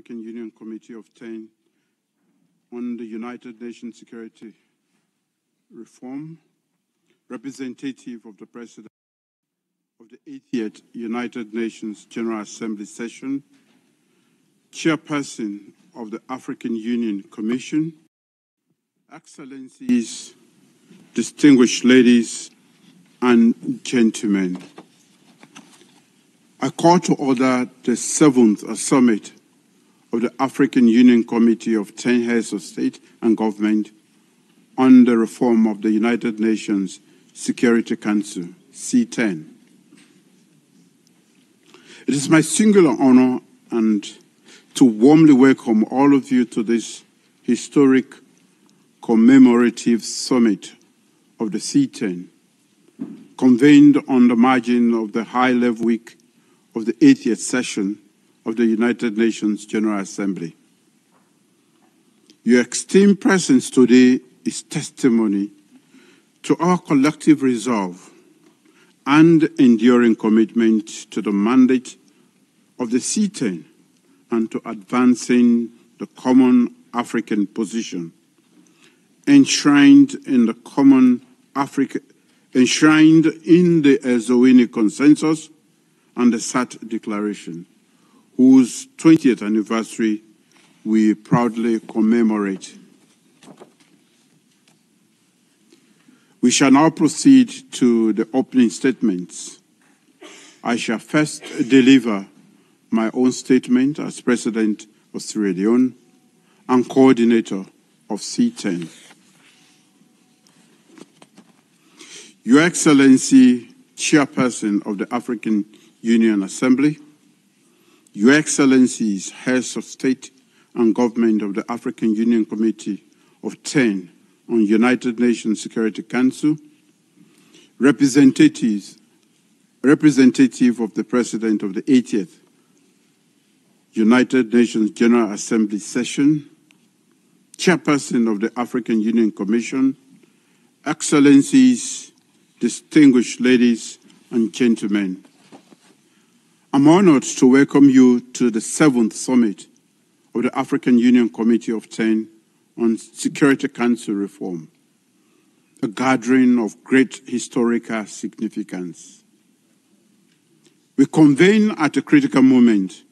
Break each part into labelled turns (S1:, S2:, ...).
S1: African Union Committee of 10 on the United Nations Security Reform, representative of the President of the 80th United Nations General Assembly session, chairperson of the African Union Commission, Excellencies, distinguished ladies and gentlemen, I call to order the 7th summit of the African Union Committee of 10 Heads of State and Government on the reform of the United Nations Security Council, C-10. It is my singular honor and to warmly welcome all of you to this historic commemorative summit of the C-10, convened on the margin of the high-level week of the 80th session of the United Nations General Assembly. Your esteemed presence today is testimony to our collective resolve and enduring commitment to the mandate of the C-10 and to advancing the common African position, enshrined in the Ezowini Consensus and the SAT Declaration, whose 20th anniversary we proudly commemorate. We shall now proceed to the opening statements. I shall first deliver my own statement as President of Sierra Leone and coordinator of C-10. Your Excellency, Chairperson of the African Union Assembly, Your Excellencies, Heads of State and Government of the African Union Committee of 10 on United Nations Security Council, representative of the President of the 80th United Nations General Assembly session, Chairperson of the African Union Commission, Excellencies, distinguished ladies and gentlemen, I'm honored to welcome you to the 7th summit of the African Union Committee of 10 on Security Council Reform, a gathering of great historical significance. We convene at a critical moment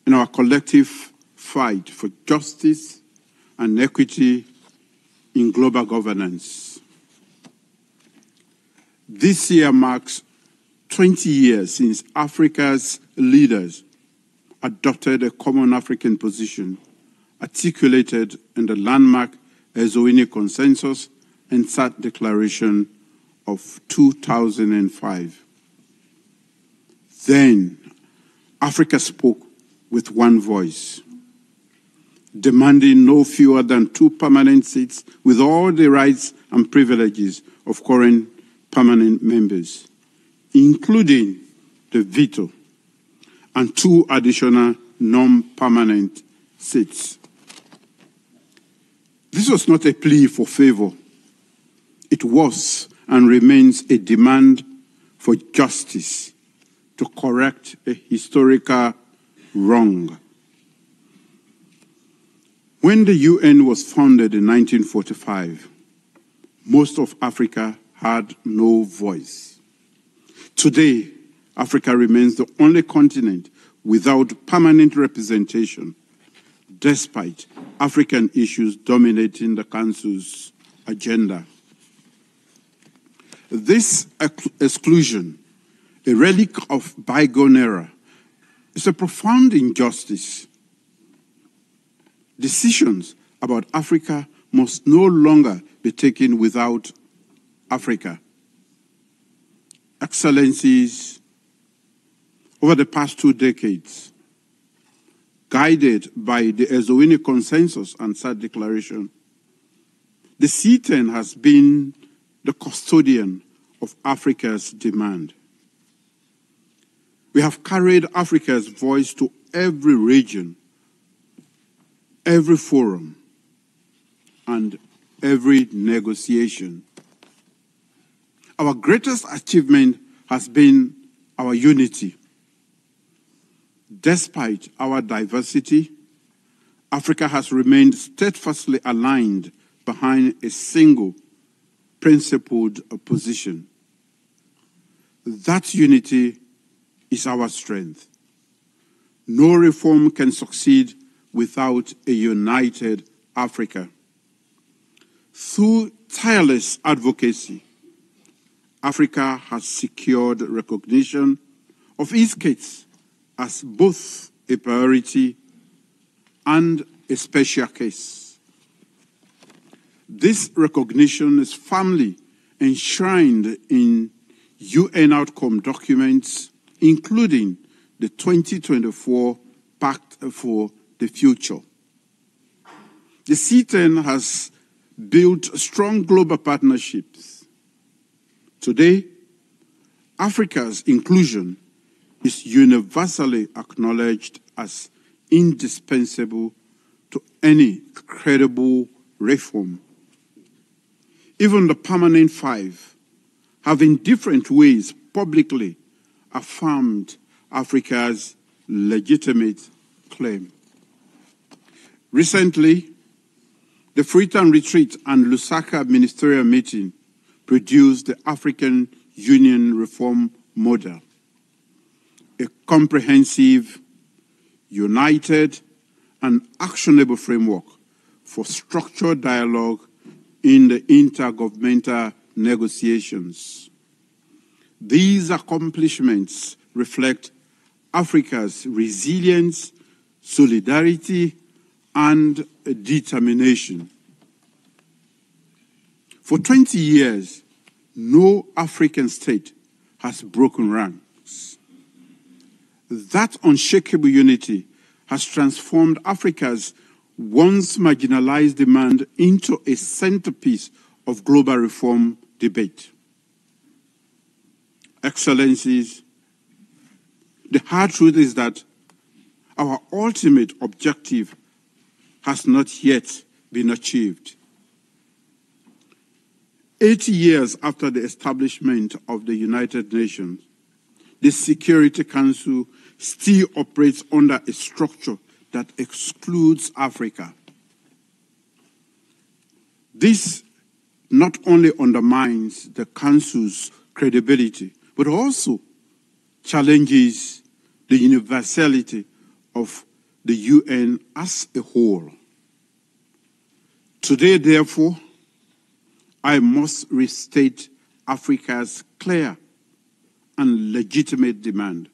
S1: in our collective fight for justice and equity in global governance. This year marks 20 years since Africa's leaders adopted a common African position articulated in the landmark Ezowini Consensus and SAT Declaration of 2005. Then, Africa spoke with one voice, demanding no fewer than 2 permanent seats with all the rights and privileges of current permanent members, including the veto, and 2 additional non-permanent seats. This was not a plea for favor. It was and remains a demand for justice to correct a historical wrong. When the UN was founded in 1945, most of Africa had no voice. Today, Africa remains the only continent without permanent representation, despite African issues dominating the Council's agenda. This exclusion, a relic of bygone era, is a profound injustice. Decisions about Africa must no longer be taken without Africa. Excellencies, over the past 2 decades, guided by the Ezowini Consensus and SAT Declaration, the C-10 has been the custodian of Africa's demand. We have carried Africa's voice to every region, every forum, and every negotiation. Our greatest achievement has been our unity. Despite our diversity Africa has remained steadfastly aligned behind a single principled position. That unity is our strength. No reform can succeed without a united Africa. Through tireless advocacy, Africa has secured recognition of its case as both a priority and a special case. This recognition is firmly enshrined in UN outcome documents, including the 2024 Pact for the Future. The C-10 has built strong global partnerships. Today, Africa's inclusion is universally acknowledged as indispensable to any credible reform. Even the Permanent Five have in different ways publicly affirmed Africa's legitimate claim. Recently, the Freetown Retreat and Lusaka Ministerial Meeting produced the African Union Reform Model, a comprehensive, united, and actionable framework for structured dialogue in the intergovernmental negotiations. These accomplishments reflect Africa's resilience, solidarity, and determination. For 20 years, no African state has broken ranks. That unshakable unity has transformed Africa's once marginalized demand into a centerpiece of global reform debate. Excellencies, the hard truth is that our ultimate objective has not yet been achieved. 80 years after the establishment of the United Nations, the Security Council still operates under a structure that excludes Africa. This not only undermines the Council's credibility, but also challenges the universality of the UN as a whole. Today, therefore, I must restate Africa's clear and legitimate demand.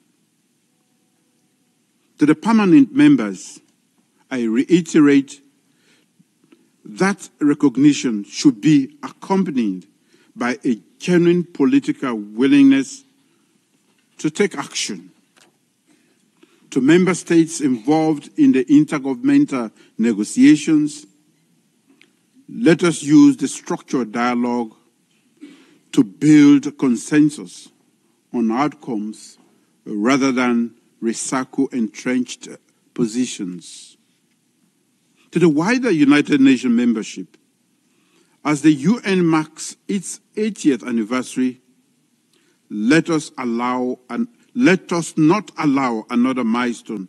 S1: To the permanent members, I reiterate that recognition should be accompanied by a genuine political willingness to take action. To member states involved in the intergovernmental negotiations, let us use the structured dialogue to build consensus on outcomes rather than recycle entrenched positions. To the wider United Nations membership, as the UN marks its 80th anniversary, let us not allow another milestone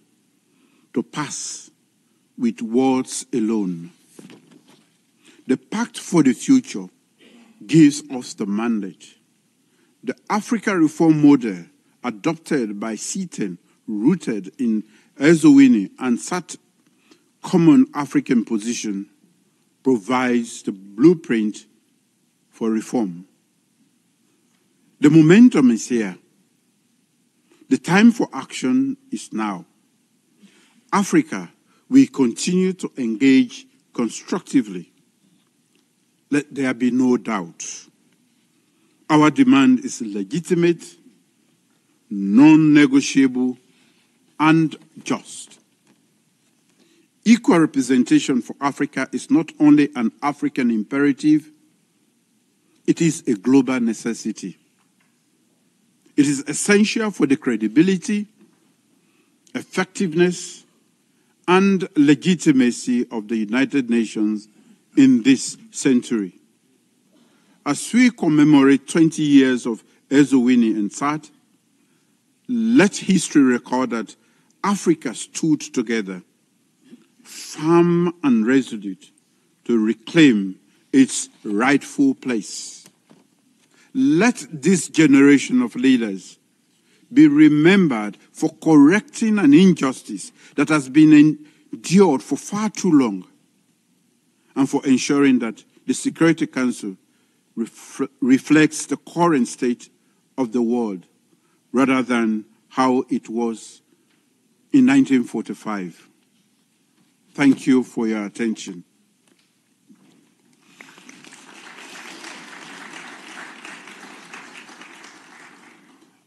S1: to pass with words alone. The Pact for the Future gives us the mandate. The Africa reform model adopted by C-10, rooted in Eswatini and SAT common African position, provides the blueprint for reform. The momentum is here. The time for action is now. Africa will continue to engage constructively. Let there be no doubt. Our demand is legitimate, non-negotiable, and just. Equal representation for Africa is not only an African imperative, it is a global necessity. It is essential for the credibility, effectiveness, and legitimacy of the United Nations in this century. As we commemorate 20 years of Eswatini and SAT, let history record that Africa stood together, firm and resolute to reclaim its rightful place. Let this generation of leaders be remembered for correcting an injustice that has been endured for far too long, and for ensuring that the Security Council reflects the current state of the world rather than how it was in 1945. Thank you for your attention.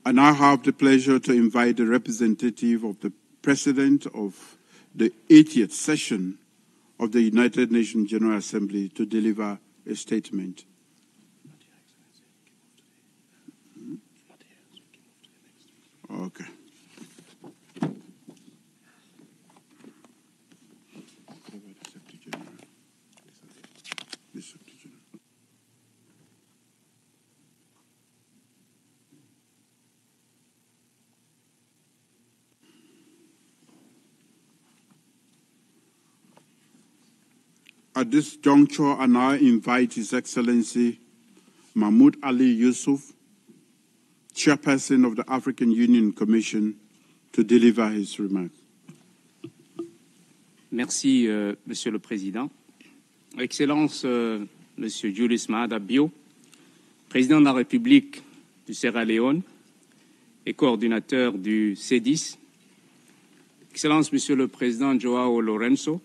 S1: I now have the pleasure to invite the representative of the President of the 80th session of the United Nations General Assembly to deliver a statement. Okay. At this juncture, I now invite His Excellency Mahmoud Ali Yusuf, Chairperson of the African Union Commission, to deliver his remarks.
S2: Merci, Monsieur le Président. Excellence, Monsieur Julius Maada Bio, Président de la République du Sierra Leone et coordinateur du C-10. Excellence, Monsieur le Président Joao Lourenço,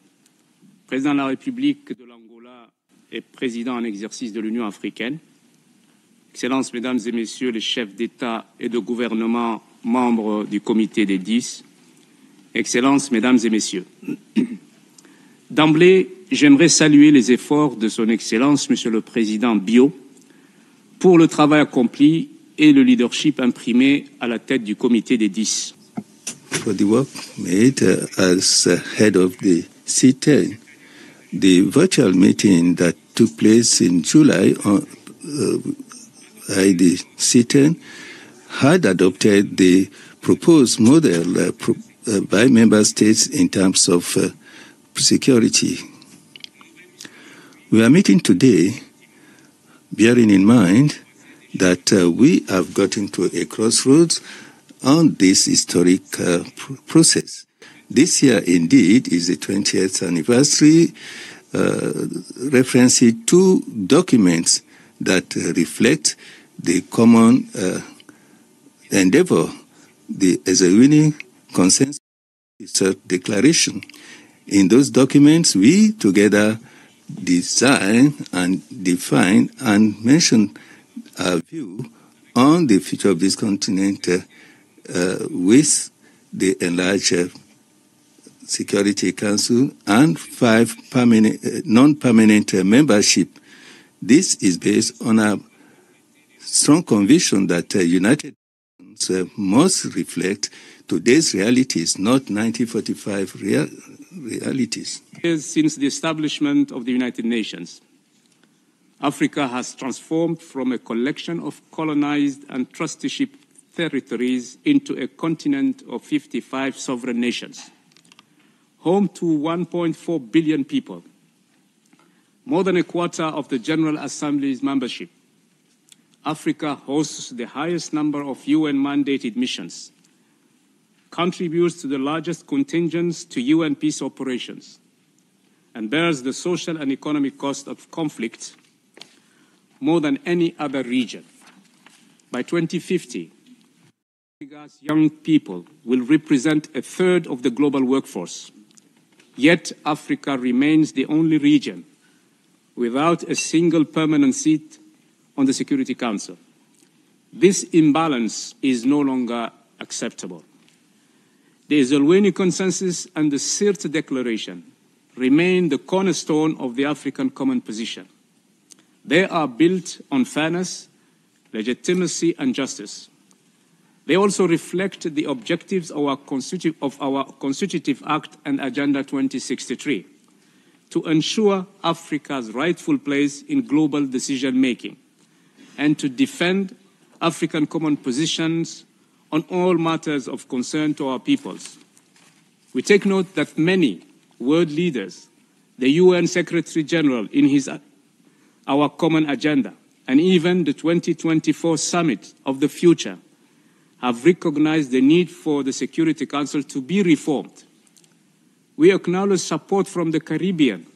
S2: Président de la République de l'Angola et Président en exercice de l'Union africaine. Excellences, Mesdames et Messieurs les chefs d'État et de gouvernement membres du Comité des 10. Excellences, Mesdames et Messieurs. D'emblée, j'aimerais saluer les efforts de Son Excellence, Monsieur le Président Bio, pour le travail accompli et le leadership imprimé à la tête du Comité des 10.
S3: For the work made as head of the C-10, the virtual meeting that took place in July by the C-10 had adopted the proposed model by member states in terms of security. We are meeting today bearing in mind that we have gotten to a crossroads on this historic process. This year, indeed, is the 20th anniversary, referencing two documents that reflect the common endeavor, the Ezewini Consensus Declaration. In those documents, we together design and define and mention our view on the future of this continent with the enlarged Security Council and 5 non-permanent membership. This is based on a strong conviction that United Nations must reflect today's realities, not 1945 realities.
S2: Since the establishment of the United Nations, Africa has transformed from a collection of colonized and trusteeship territories into a continent of 55 sovereign nations, home to 1.4 billion people, more than a quarter of the General Assembly's membership. Africa hosts the highest number of UN-mandated missions, contributes to the largest contingents to UN peace operations, and bears the social and economic cost of conflict more than any other region. By 2050, Africa's young people will represent a third of the global workforce. Yet Africa remains the only region without a single permanent seat on the Security Council. This imbalance is no longer acceptable. The Ezewini Consensus and the Sirte Declaration remain the cornerstone of the African common position. They are built on fairness, legitimacy, and justice. They also reflect the objectives of our Constitutive Act and Agenda 2063 to ensure Africa's rightful place in global decision-making and to defend African common positions on all matters of concern to our peoples. We take note that many world leaders, the UN Secretary General in our common agenda, and even the 2024 Summit of the Future have recognized the need for the Security Council to be reformed. We acknowledge support from the Caribbean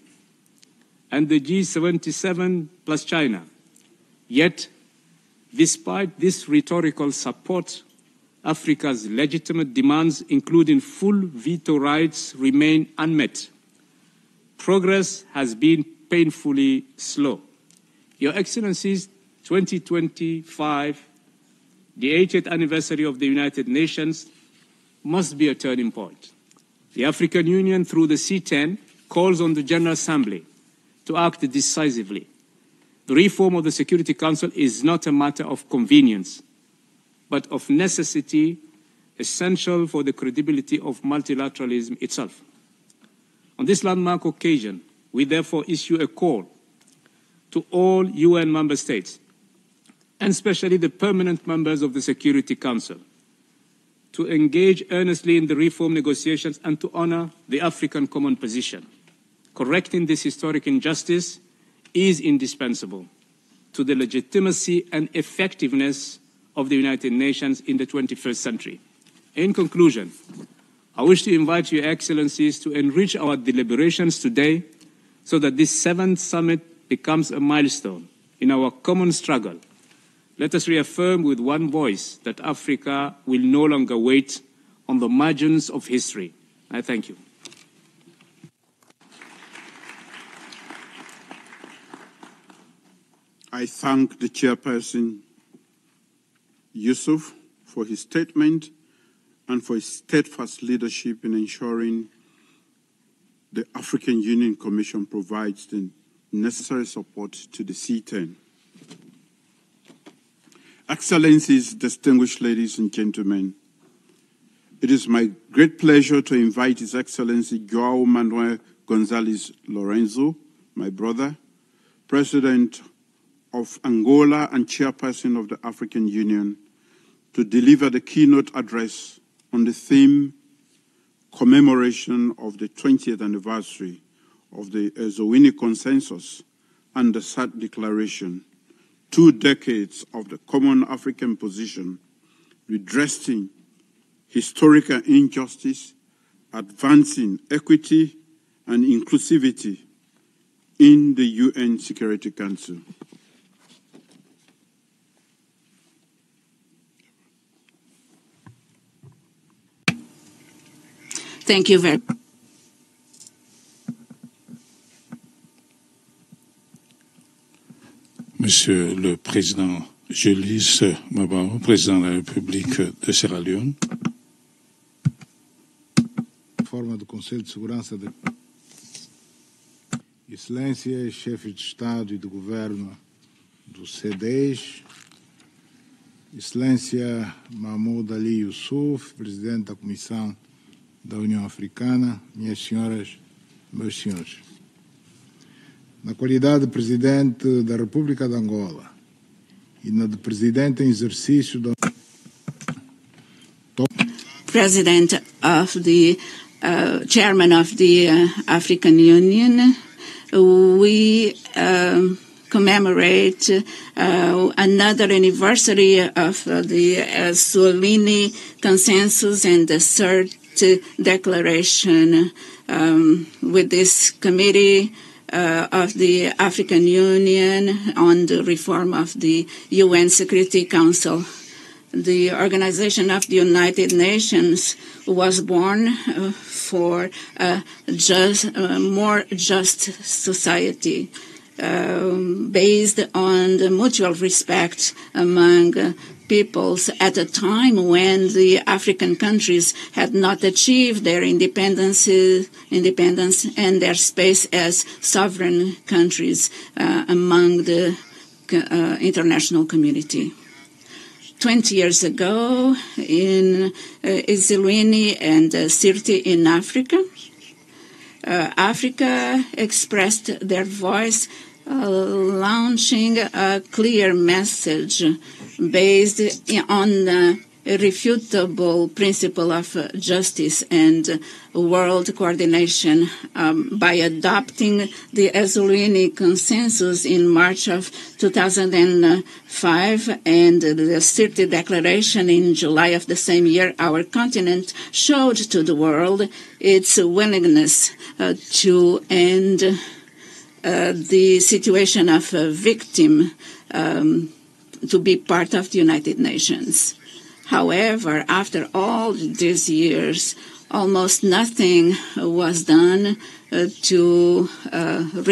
S2: and the G77 plus China. Yet, despite this rhetorical support, Africa's legitimate demands, including full veto rights, remain unmet. Progress has been painfully slow. Your Excellencies, 2025, the 80th anniversary of the United Nations, must be a turning point. The African Union, through the C-10, calls on the General Assembly to act decisively. The reform of the Security Council is not a matter of convenience, but of necessity, essential for the credibility of multilateralism itself. On this landmark occasion, we therefore issue a call to all UN member states, and especially the permanent members of the Security Council, to engage earnestly in the reform negotiations and to honor the African common position. Correcting this historic injustice is indispensable to the legitimacy and effectiveness of the United Nations in the 21st century. In conclusion, I wish to invite Your Excellencies to enrich our deliberations today so that this 7th summit becomes a milestone in our common struggle. Let us reaffirm with one voice that Africa will no longer wait on the margins of history. I thank you.
S1: I thank the chairperson, Yusuf, for his statement and for his steadfast leadership in ensuring the African Union Commission provides the necessary support to the C-10. Excellencies, distinguished ladies and gentlemen, it is my great pleasure to invite His Excellency João Manuel González Lorenzo, my brother, President of Angola and Chairperson of the African Union, to deliver the keynote address on the theme commemoration of the 20th anniversary of the Ezowini Consensus and the SAT Declaration, 2 decades of the common African position, redressing historical injustice, advancing equity and inclusivity in the UN Security Council.
S4: Thank you very much.
S5: Monsieur le Président Julius Mabao, Président de la République de Sierra Leone.
S6: Forma do Conselho de Segurança da Excelência, chefe de Estado e de Governo do C10, Excelência Mahmoud Ali Yusuf, Presidente da Comissão da União Africana, minhas senhoras, meus senhores. Na qualidade de Presidente da República de Angola e na de Presidente em exercício da
S4: President of the Chairman of the African Union, we commemorate another anniversary of the Ezowini Consensus and the third declaration with this committee of the African Union on the reform of the UN Security Council. The Organization of the United Nations was born for a more just society based on the mutual respect among peoples at a time when the African countries had not achieved their independence and their space as sovereign countries among the international community. 20 years ago, in Ezowini and Sirte in Africa, Africa expressed their voice, launching a clear message based on irrefutable principle of justice and world coordination by adopting the Essolini Consensus in March of 2005 and the C-10 Declaration in July of the same year. Our continent showed to the world its willingness to end the situation of a victim to be part of the United Nations. However, after all these years, almost nothing was done to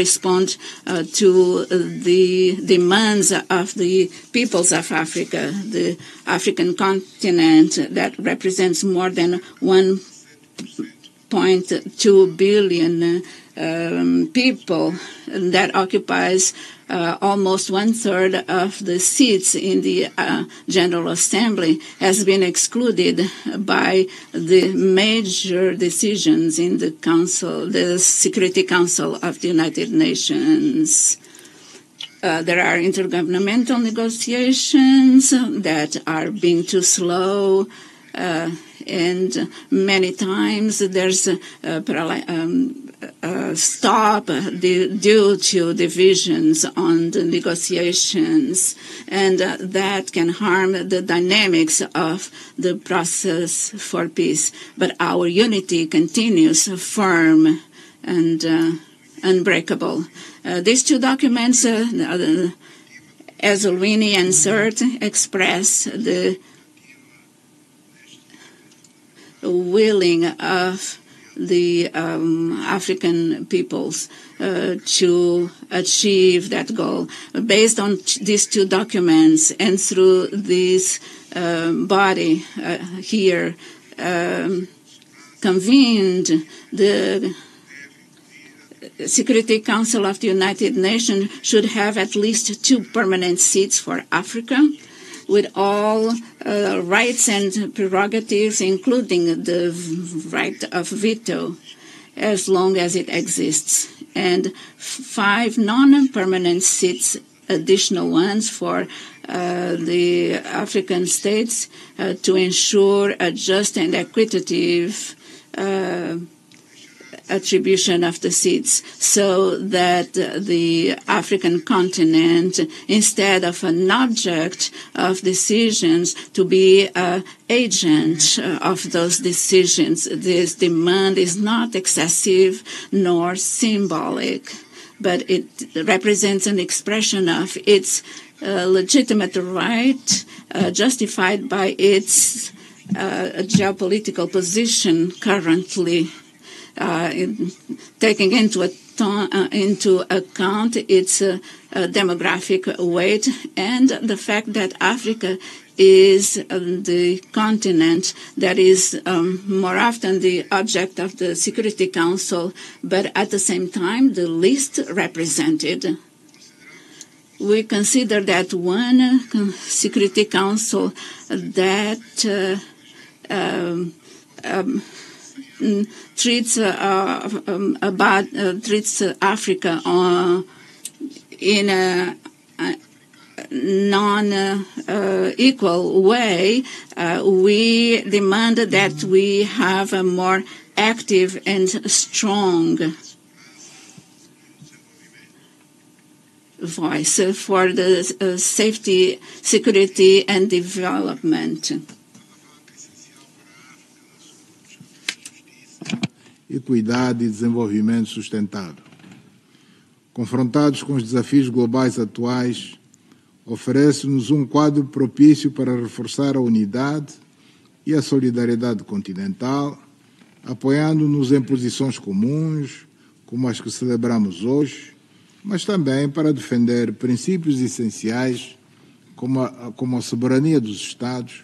S4: respond to the demands of the peoples of Africa, the African continent that represents more than 1.2 billion people, that occupies almost 1/3 of the seats in the General Assembly, has been excluded by the major decisions in the Council, the Security Council of the United Nations. There are intergovernmental negotiations that are being too slow, and many times there's stop due to divisions on the negotiations, and that can harm the dynamics of the process for peace. But our unity continues firm and unbreakable. These two documents, Essolini and C-10, express the willing of the African peoples to achieve that goal. Based on these two documents and through this body here convened, the Security Council of the United Nations should have at least 2 permanent seats for Africa, with all rights and prerogatives, including the right of veto, as long as it exists, and 5 non-permanent seats, additional ones for the African states to ensure a just and equitative attribution of the seats, so that the African continent, instead of an object of decisions, to be an agent of those decisions. This demand is not excessive nor symbolic, but it represents an expression of its legitimate right, justified by its geopolitical position currently. Taking into account its demographic weight and the fact that Africa is the continent that is more often the object of the Security Council, but at the same time the least represented. We consider that one Security Council that treats Africa in a non-equal way, we demand that we have a more active and strong voice for the safety, security, and development.
S6: Equidade e desenvolvimento sustentável. Confrontados com os desafios globais atuais, oferece-nos um quadro propício para reforçar a unidade e a solidariedade continental, apoiando-nos em posições comuns, como as que celebramos hoje, mas também para defender princípios essenciais como a soberania dos Estados,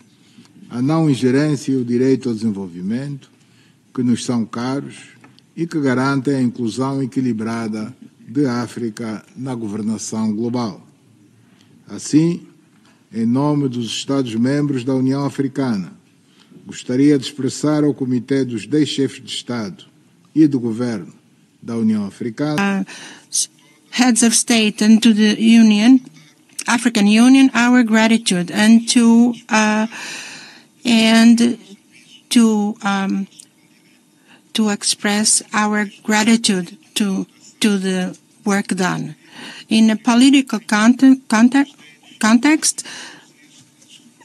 S6: a não ingerência e o direito ao desenvolvimento, que nos são caros e que garantem a inclusão equilibrada de África na governação global. Assim, em nome dos Estados-membros da União Africana, gostaria de expressar ao Comitê dos 10 chefes de Estado e de Governo da União Africana,
S7: heads of state, and to the Union, African Union, our gratitude, and to and to express our gratitude to the work done. In a political context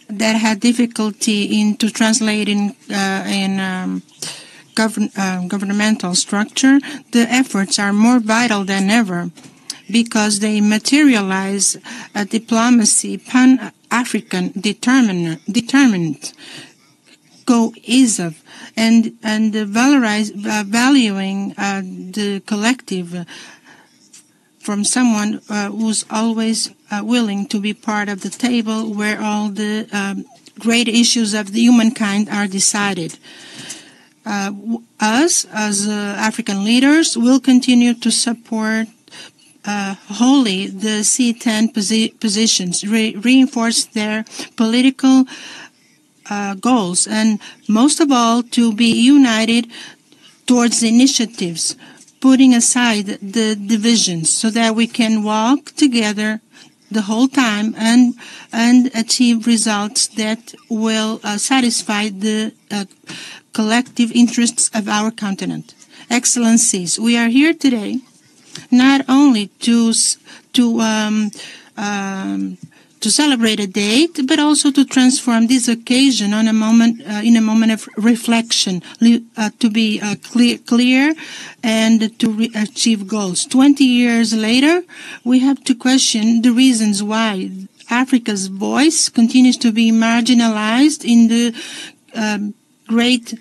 S7: that had difficulty into translating in governmental structure, the efforts are more vital than ever because they materialize a diplomacy pan-African determined, cohesive, and valuing the collective from someone who's always willing to be part of the table where all the great issues of the humankind are decided. Us, as African leaders, will continue to support wholly the C-10 positions, reinforce their political goals, and most of all, to be united towards initiatives, putting aside the divisions so that we can walk together the whole time and achieve results that will satisfy the collective interests of our continent. Excellencies, we are here today not only to celebrate a date, but also to transform this occasion on in a moment of reflection, to be clear and to achieve goals. 20 years later, we have to question the reasons why Africa's voice continues to be marginalized in the great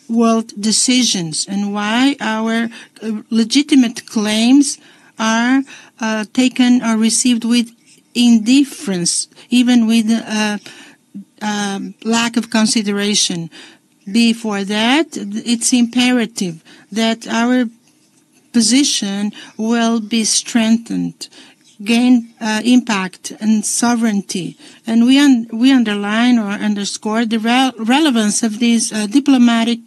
S7: world decisions, and why our legitimate claims are taken or received with indifference, even with lack of consideration. Before that, it's imperative that our position will be strengthened, gain impact and sovereignty. And we underline or underscore the relevance of these diplomatic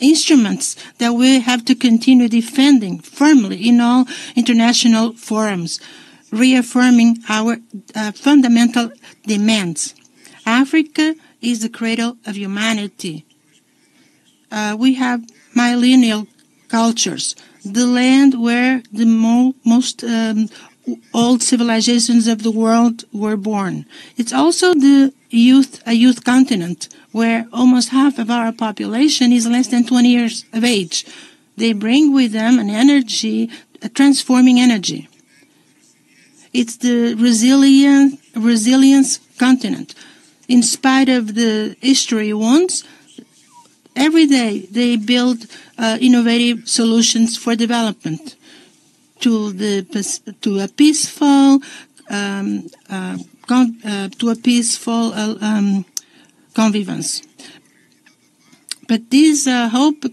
S7: instruments that we have to continue defending firmly in all international forums, reaffirming our fundamental demands. Africa is the cradle of humanity. We have millennial cultures, the land where the most old civilizations of the world were born. It's also a youth continent where almost half of our population is less than 20 years of age. They bring with them an energy, a transforming energy. It's the resilience continent. In spite of the history wounds, every day they build innovative solutions for development to a peaceful convivence. But this hope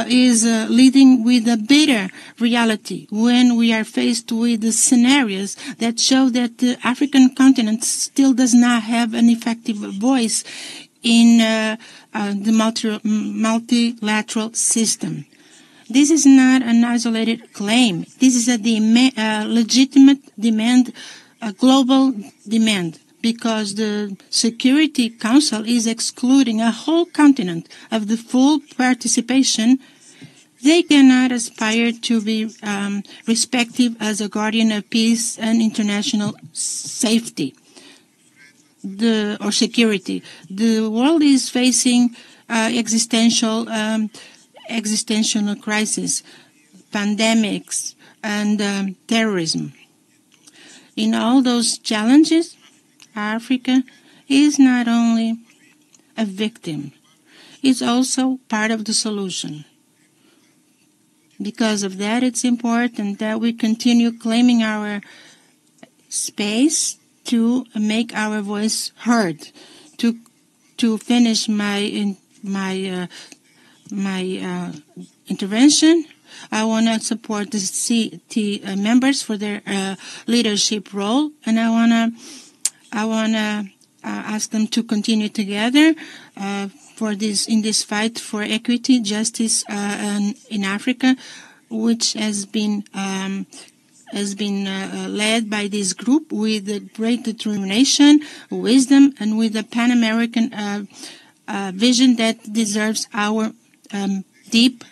S7: is leading with a bitter reality when we are faced with the scenarios that show that the African continent still does not have an effective voice in the multilateral system. This is not an isolated claim. This is a legitimate demand, a global demand, because the Security Council is excluding a whole continent of the full participation. They cannot aspire to be respected as a guardian of peace and international safety or security. The world is facing existential crisis, pandemics, and terrorism. In all those challenges, Africa is not only a victim, it's also part of the solution. Because of that, it's important that we continue claiming our space to make our voice heard. To finish my intervention, I want to support the CT members for their leadership role, and I want to ask them to continue together in this fight for equity, justice, and in Africa, which has been led by this group with great determination, wisdom, and with a Pan-American vision that deserves our deep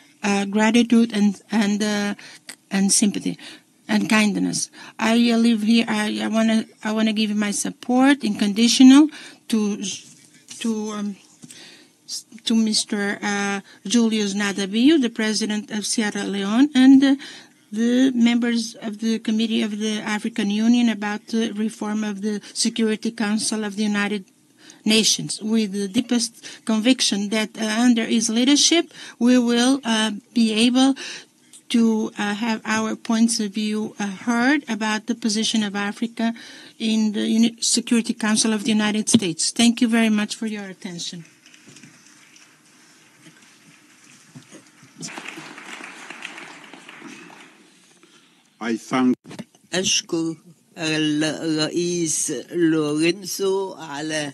S7: gratitude and sympathy and kindness. I live here. I wanna give my support unconditional to Mr. Julius Nadabio, the President of Sierra Leone, and the members of the Committee of the African Union about the reform of the Security Council of the United Nations, with the deepest conviction that under his leadership we will be able to have our points of view heard about the position of Africa in the Security Council of the United States. Thank you very much for your attention.
S1: I thank
S8: أشكر الرئيس لورينسو على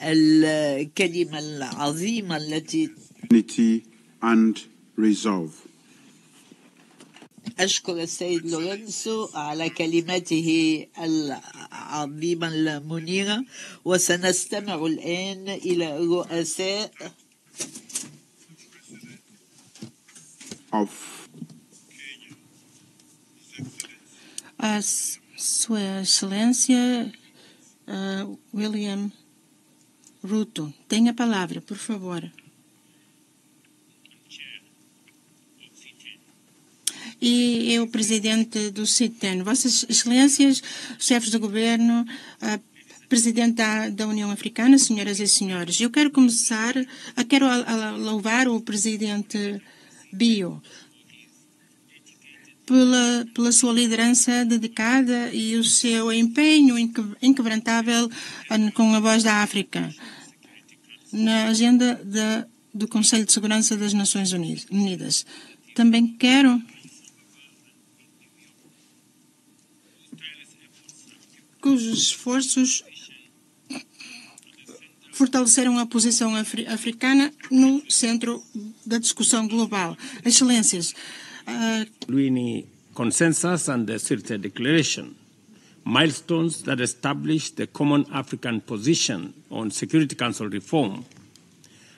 S8: الكلمة العظيمة التي
S1: unity and resolve.
S8: أشكر السيد لورينسو على كلمته العظيمة المنيرة، وسنستمع الآن إلى رؤساء
S1: of
S7: Sua Excelência William Ruto. Tenha a palavra, por favor. E eu, presidente do C-10, Vossas Excelências, chefes de governo, presidente da União Africana, senhoras e senhores, eu quero começar, quero louvar o presidente Bio pela sua liderança dedicada e o seu empenho inquebrantável com a voz da África na agenda do Conselho de Segurança das Nações Unidas. Também quero cujos esforços fortaleceram a posição africana no centro da discussão global. Excelências,
S2: Luini Consensus and the Sirte Declaration, milestones that establish the common African position on Security Council reform,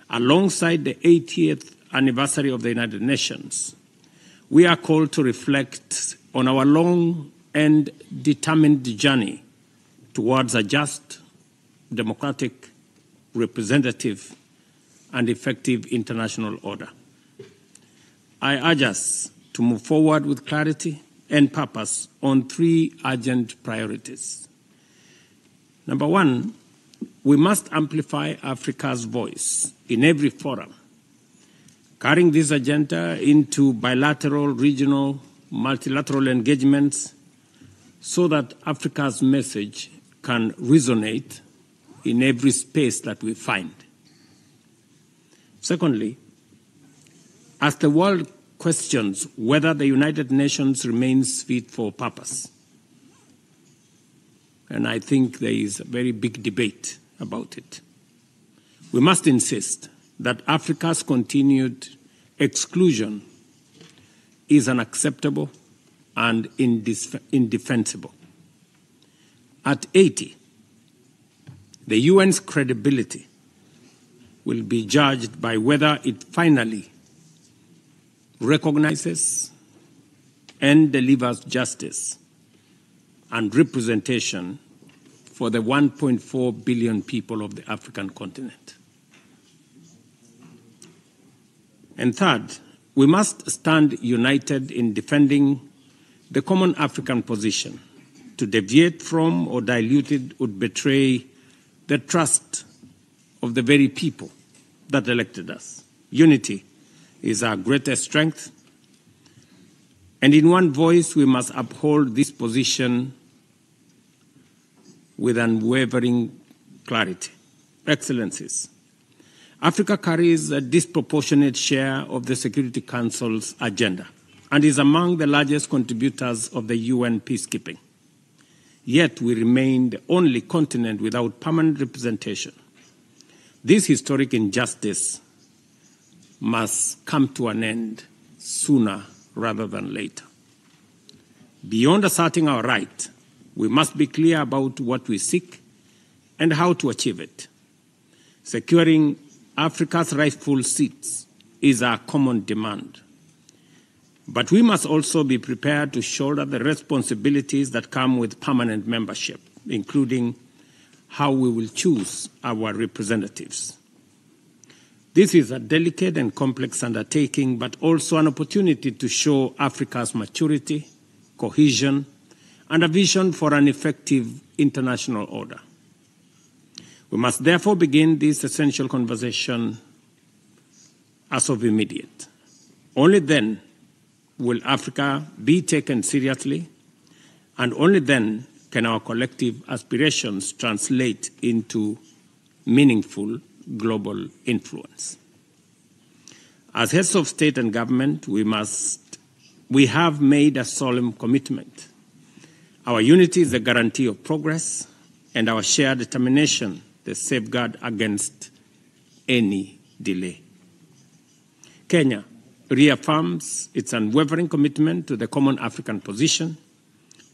S2: alongside the 80th anniversary of the United Nations. We are called to reflect on our long and determined journey towards a just, democratic, representative, and effective international order. I urge us to move forward with clarity and purpose on three urgent priorities. Number one, we must amplify Africa's voice in every forum, carrying this agenda into bilateral, regional, multilateral engagements so that Africa's message can resonate in every space that we find. Secondly, as the world questions whether the United Nations remains fit for purpose, and I think there is a very big debate about it, we must insist that Africa's continued exclusion is unacceptable and indefensible. At 80, the UN's credibility will be judged by whether it finally recognizes and delivers justice and representation for the 1.4 billion people of the African continent. And third, we must stand united in defending the common African position. To deviate from or dilute it would betray the trust of the very people that elected us. Unity is our greatest strength, and in one voice we must uphold this position with unwavering clarity. Excellencies, Africa carries a disproportionate share of the Security Council's agenda and is among the largest contributors of the UN peacekeeping. Yet we remain the only continent without permanent representation. This historic injustice must come to an end sooner rather than later. Beyond asserting our right, we must be clear about what we seek and how to achieve it. Securing
S9: Africa's rightful seats is our common demand. But we must also be prepared to shoulder the responsibilities that come with permanent membership, including how we will choose our representatives. This is a delicate and complex undertaking, but also an opportunity to show Africa's maturity, cohesion, and a vision for an effective international order. We must therefore begin this essential conversation as of immediate. Only then will Africa be taken seriously, and only then can our collective aspirations translate into meaningful global influence. As heads of state and government, we have made a solemn commitment. Our unity is the guarantee of progress, and our shared determination the safeguard against any delay. Kenya reaffirms its unwavering commitment to the common African position.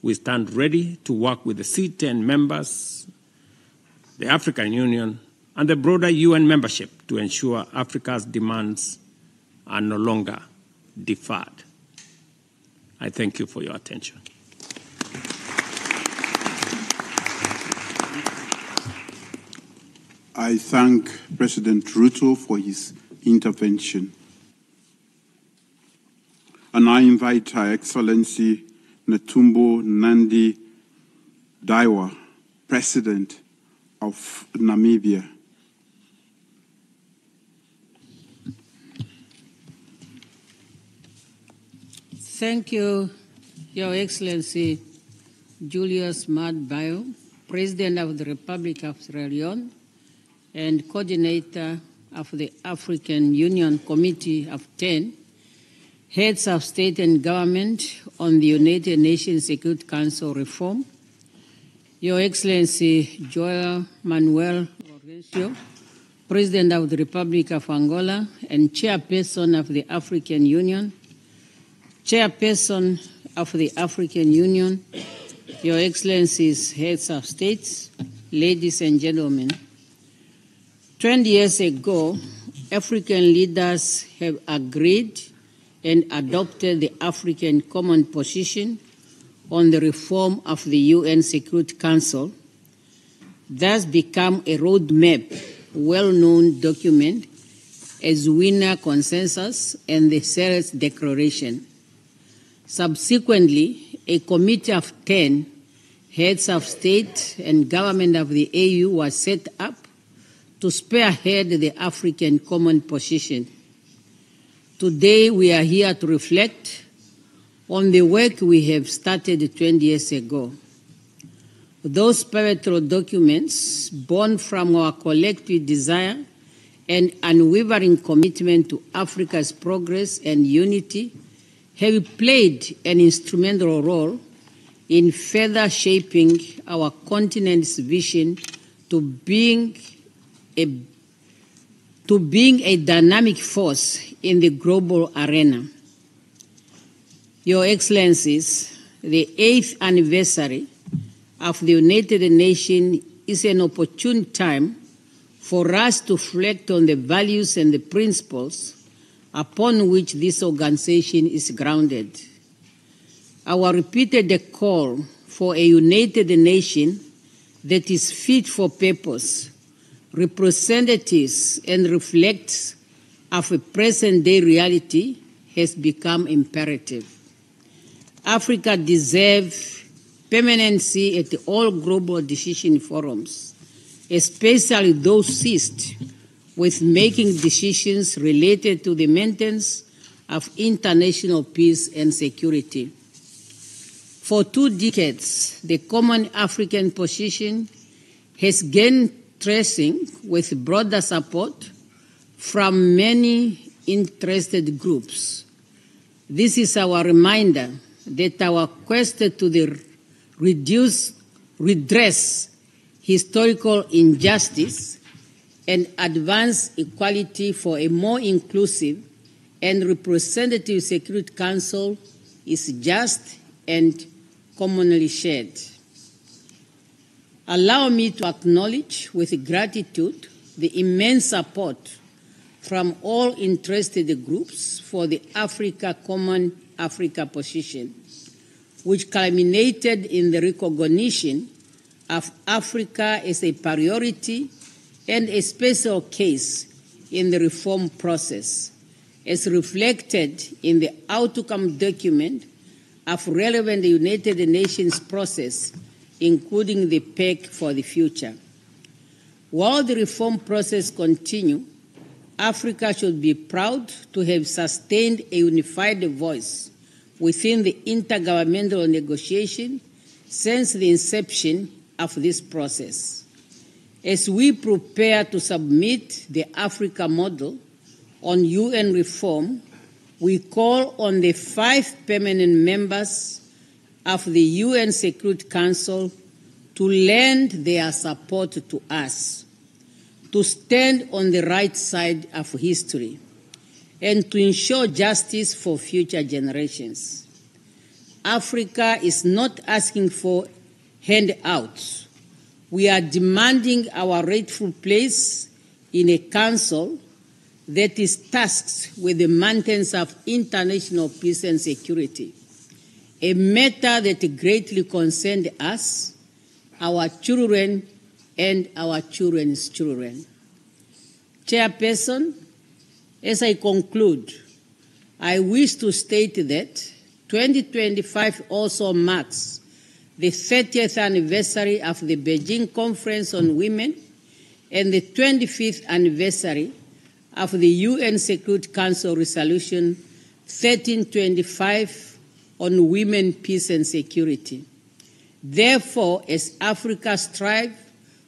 S9: We stand ready to work with the C-10 members, the African Union, and the broader UN membership to ensure Africa's demands are no longer deferred. I thank you for your attention.
S1: I thank President Ruto for his intervention. And I invite Her Excellency Netumbo Nandi Daiwa, President of Namibia.
S10: Thank you, Your Excellency Julius Maad Bio, President of the Republic of Sierra Leone and Coordinator of the African Union Committee of 10, Heads of State and Government on the United Nations Security Council reform, Your Excellency João Manuel Lourenço, President of the Republic of Angola and Chairperson of the African Union, Chairperson of the African Union, Your Excellencies, Heads of States, ladies and gentlemen. 20 years ago, African leaders have agreed and adopted the African Common Position on the reform of the UN Security Council, thus become a roadmap, well-known document as Wiener Consensus and the Ceres Declaration. Subsequently, a committee of 10 heads of state and government of the AU was set up to spearhead the African Common Position. Today, we are here to reflect on the work we have started 20 years ago. Those pivotal documents, born from our collective desire and unwavering commitment to Africa's progress and unity, have played an instrumental role in further shaping our continent's vision to being a dynamic force in the global arena. Your Excellencies, the 8th anniversary of the United Nations is an opportune time for us to reflect on the values and the principles upon which this organization is grounded. Our repeated call for a United Nation that is fit for purpose, representatives and reflects of a present-day reality has become imperative. Africa deserves permanency at all global decision forums, especially those seized with making decisions related to the maintenance of international peace and security. For 2 decades, the Common African Position has gained traction with broader support from many interested groups. This is our reminder that our quest to redress historical injustice and advance equality for a more inclusive and representative Security Council is just and commonly shared. Allow me to acknowledge with gratitude the immense support from all interested groups for the Common Africa position, which culminated in the recognition of Africa as a priority and a special case in the reform process, as reflected in the outcome document of relevant United Nations process, including the PEC for the future. While the reform process continues, Africa should be proud to have sustained a unified voice within the intergovernmental negotiation since the inception of this process. As we prepare to submit the Africa model on UN reform, we call on the 5 permanent members of the UN Security Council to lend their support to us, to stand on the right side of history, and to ensure justice for future generations. Africa is not asking for handouts. We are demanding our rightful place in a council that is tasked with the maintenance of international peace and security, a matter that greatly concerns us, our children, and our children's children. Chairperson, as I conclude, I wish to state that 2025 also marks the 30th anniversary of the Beijing Conference on Women and the 25th anniversary of the UN Security Council Resolution 1325 on women, peace and security. Therefore, as Africa strives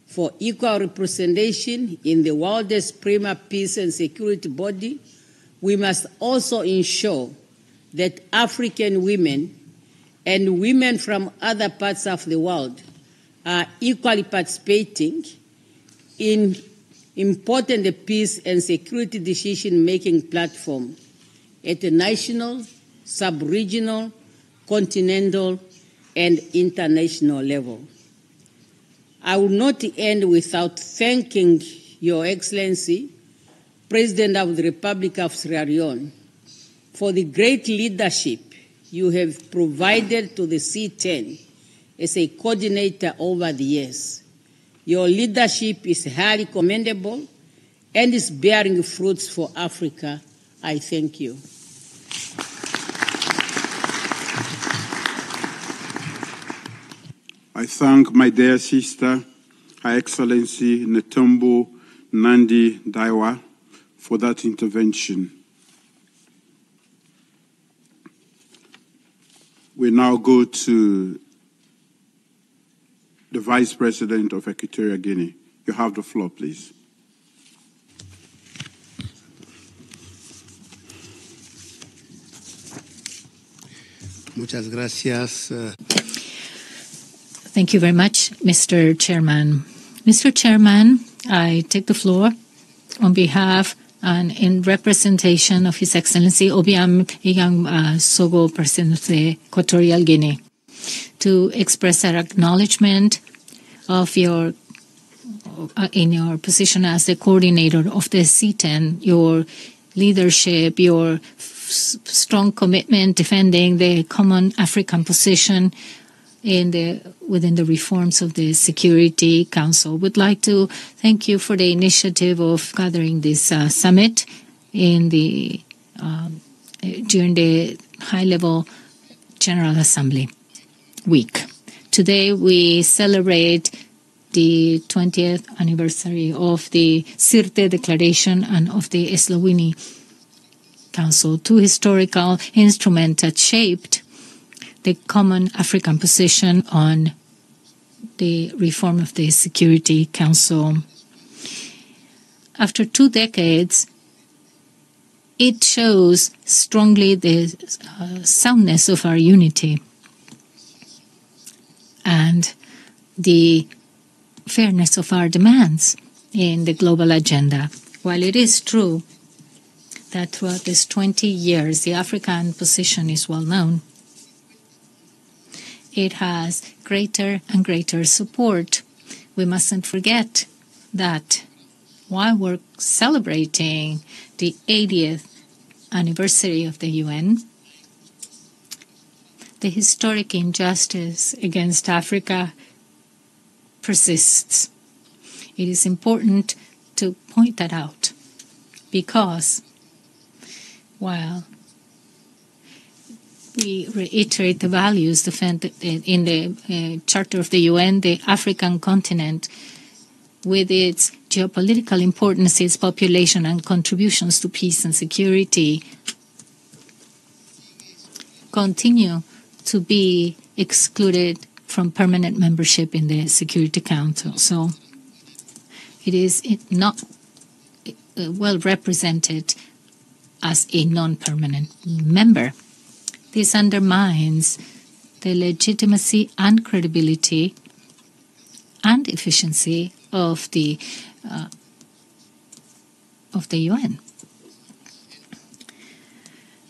S10: for equal representation in the world's premier peace and security body, we must also ensure that African women and women from other parts of the world are equally participating in important peace and security decision-making platform at the national, sub-regional, continental, and international level. I will not end without thanking Your Excellency, President of the Republic of Sierra Leone, for the great leadership you have provided to the C-10 as a coordinator over the years. Your leadership is highly commendable and is bearing fruits for Africa. I thank you.
S1: I thank my dear sister, Her Excellency Netumbo Nandi Daiwa, for that intervention. We now go to the Vice President of Equatorial Guinea. You have the floor, please.
S11: Muchas gracias.
S12: Thank you very much, Mr. Chairman. Mr. Chairman, I take the floor on behalf and in representation of His Excellency Obiang Sogo, President of the Equatorial Guinea, to express our acknowledgement of your in your position as the coordinator of the C-10, your leadership, your strong commitment defending the common African position within the reforms of the Security Council. Would like to thank you for the initiative of gathering this summit during the high-level General Assembly week. Today we celebrate the 20th anniversary of the Sirte Declaration and of the Eswatini Council, two historical instruments that shaped the common African position on the reform of the Security Council. After 2 decades, it shows strongly the soundness of our unity and the fairness of our demands in the global agenda. While it is true that throughout these 20 years, the African position is well known, it has greater and greater support. We mustn't forget that while we're celebrating the 80th anniversary of the UN, the historic injustice against Africa persists. It is important to point that out because while we reiterate the values defended in the Charter of the UN, the African continent, with its geopolitical importance, its population, and contributions to peace and security, continue to be excluded from permanent membership in the Security Council. So it is not well represented as a non-permanent member. This undermines the legitimacy and credibility and efficiency of the UN.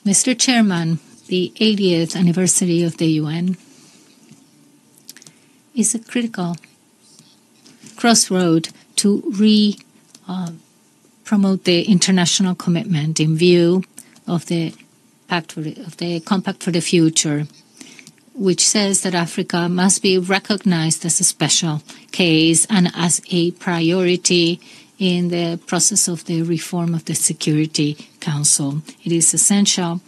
S12: Mr. Chairman, the 80th anniversary of the UN is a critical crossroad to promote the international commitment in view of the Compact for the Future, which says that Africa must be recognized as a special case and as a priority in the process of the reform of the Security Council. It is essential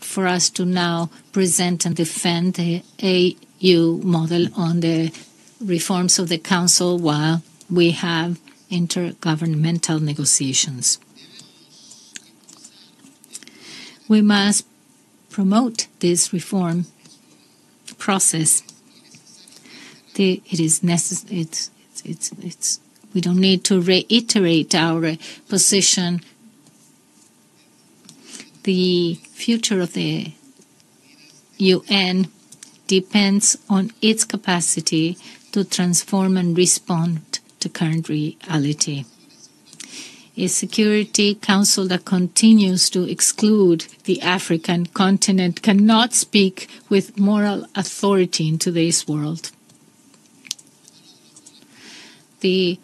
S12: for us to now present and defend the AU model on the reforms of the Council while we have intergovernmental negotiations. We must promote this reform process. It is necessary. We don't need to reiterate our position. The future of the UN depends on its capacity to transform and respond to current reality. A Security Council that continues to exclude the African continent cannot speak with moral authority in today's world. The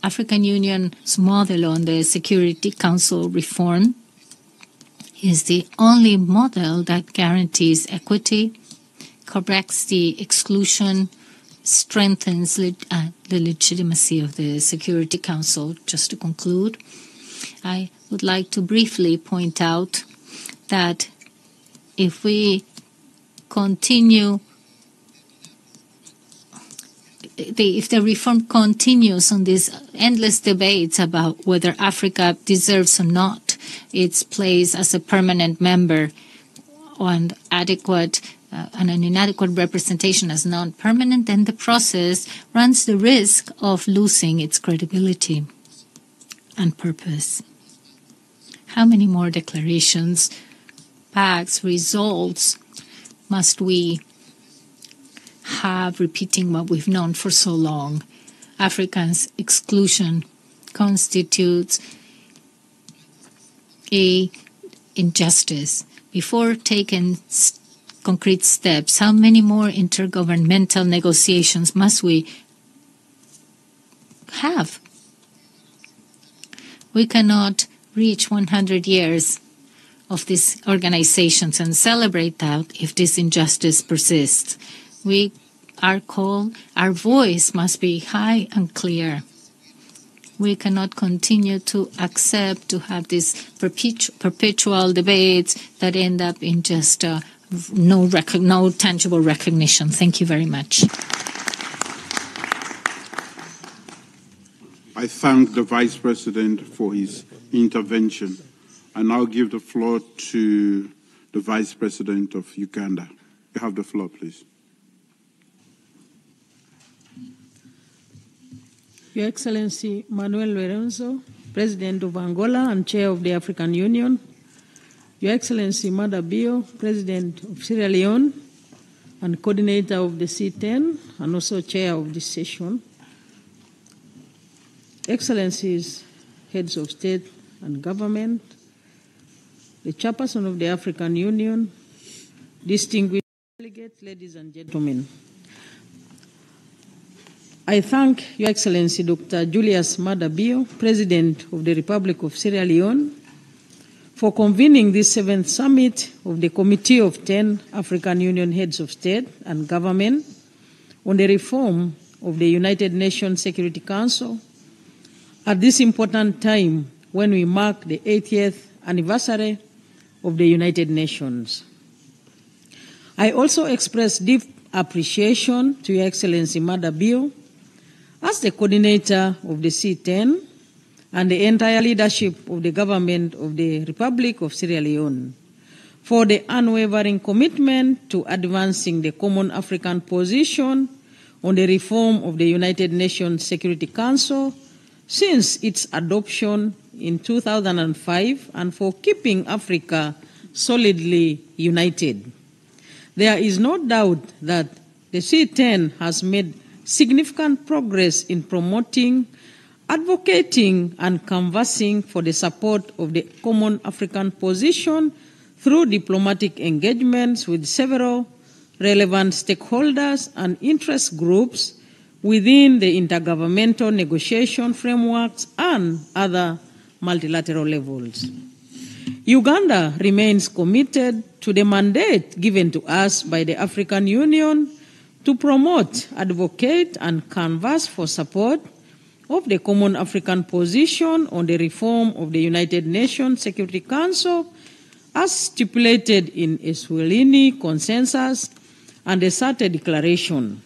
S12: African Union's model on the Security Council reform is the only model that guarantees equity, corrects the exclusion, strengthens the legitimacy of the Security Council. Just to conclude, I would like to briefly point out that if we continue, if the reform continues on these endless debates about whether Africa deserves or not its place as a permanent member on adequate and an inadequate representation as non-permanent, then the process runs the risk of losing its credibility and purpose. How many more declarations, pacts, results must we have repeating what we've known for so long? Africans' exclusion constitutes an injustice. Before taking concrete steps, how many more intergovernmental negotiations must we have? We cannot reach 100 years of these organizations and celebrate that if this injustice persists. Our voice must be high and clear. We cannot continue to accept to have these perpetual debates that end up in just no tangible recognition. Thank you very much.
S1: I thank the Vice President for his intervention. I now give the floor to the Vice President of Uganda. You have the floor, please.
S13: Your Excellency Manuel Lorenzo, President of Angola and Chair of the African Union, Your Excellency Mada Bio, President of Sierra Leone and Coordinator of the C-10 and also Chair of this session, Excellencies, Heads of State and Government, the Chairperson of the African Union, distinguished delegates, ladies and gentlemen. I thank Your Excellency Dr. Julius Maada Bio, President of the Republic of Sierra Leone, for convening this 7th summit of the Committee of 10 African Union Heads of State and Government on the reform of the United Nations Security Council at this important time when we mark the 80th anniversary of the United Nations. I also express deep appreciation to Your Excellency Maada Bio as the coordinator of the C-10 and the entire leadership of the government of the Republic of Sierra Leone for the unwavering commitment to advancing the common African position on the reform of the United Nations Security Council since its adoption in 2005 and for keeping Africa solidly united. There is no doubt that the C-10 has made significant progress in promoting, advocating, and canvassing for the support of the common African position through diplomatic engagements with several relevant stakeholders and interest groups within the intergovernmental negotiation frameworks and other multilateral levels. Uganda remains committed to the mandate given to us by the African Union to promote, advocate, and canvass for support of the common African position on the reform of the United Nations Security Council as stipulated in a Eswatini Consensus and the SATE Declaration.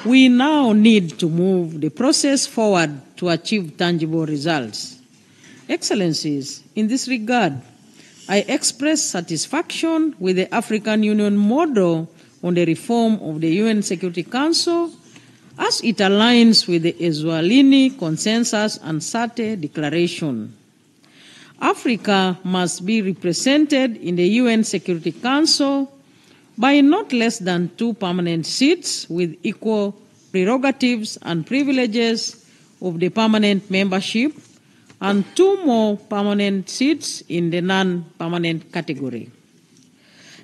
S13: We now need to move the process forward to achieve tangible results. Excellencies, in this regard, I express satisfaction with the African Union model on the reform of the UN Security Council as it aligns with the Eswatini Consensus and SATE Declaration. Africa must be represented in the UN Security Council by not less than 2 permanent seats with equal prerogatives and privileges of the permanent membership and 2 more permanent seats in the non-permanent category.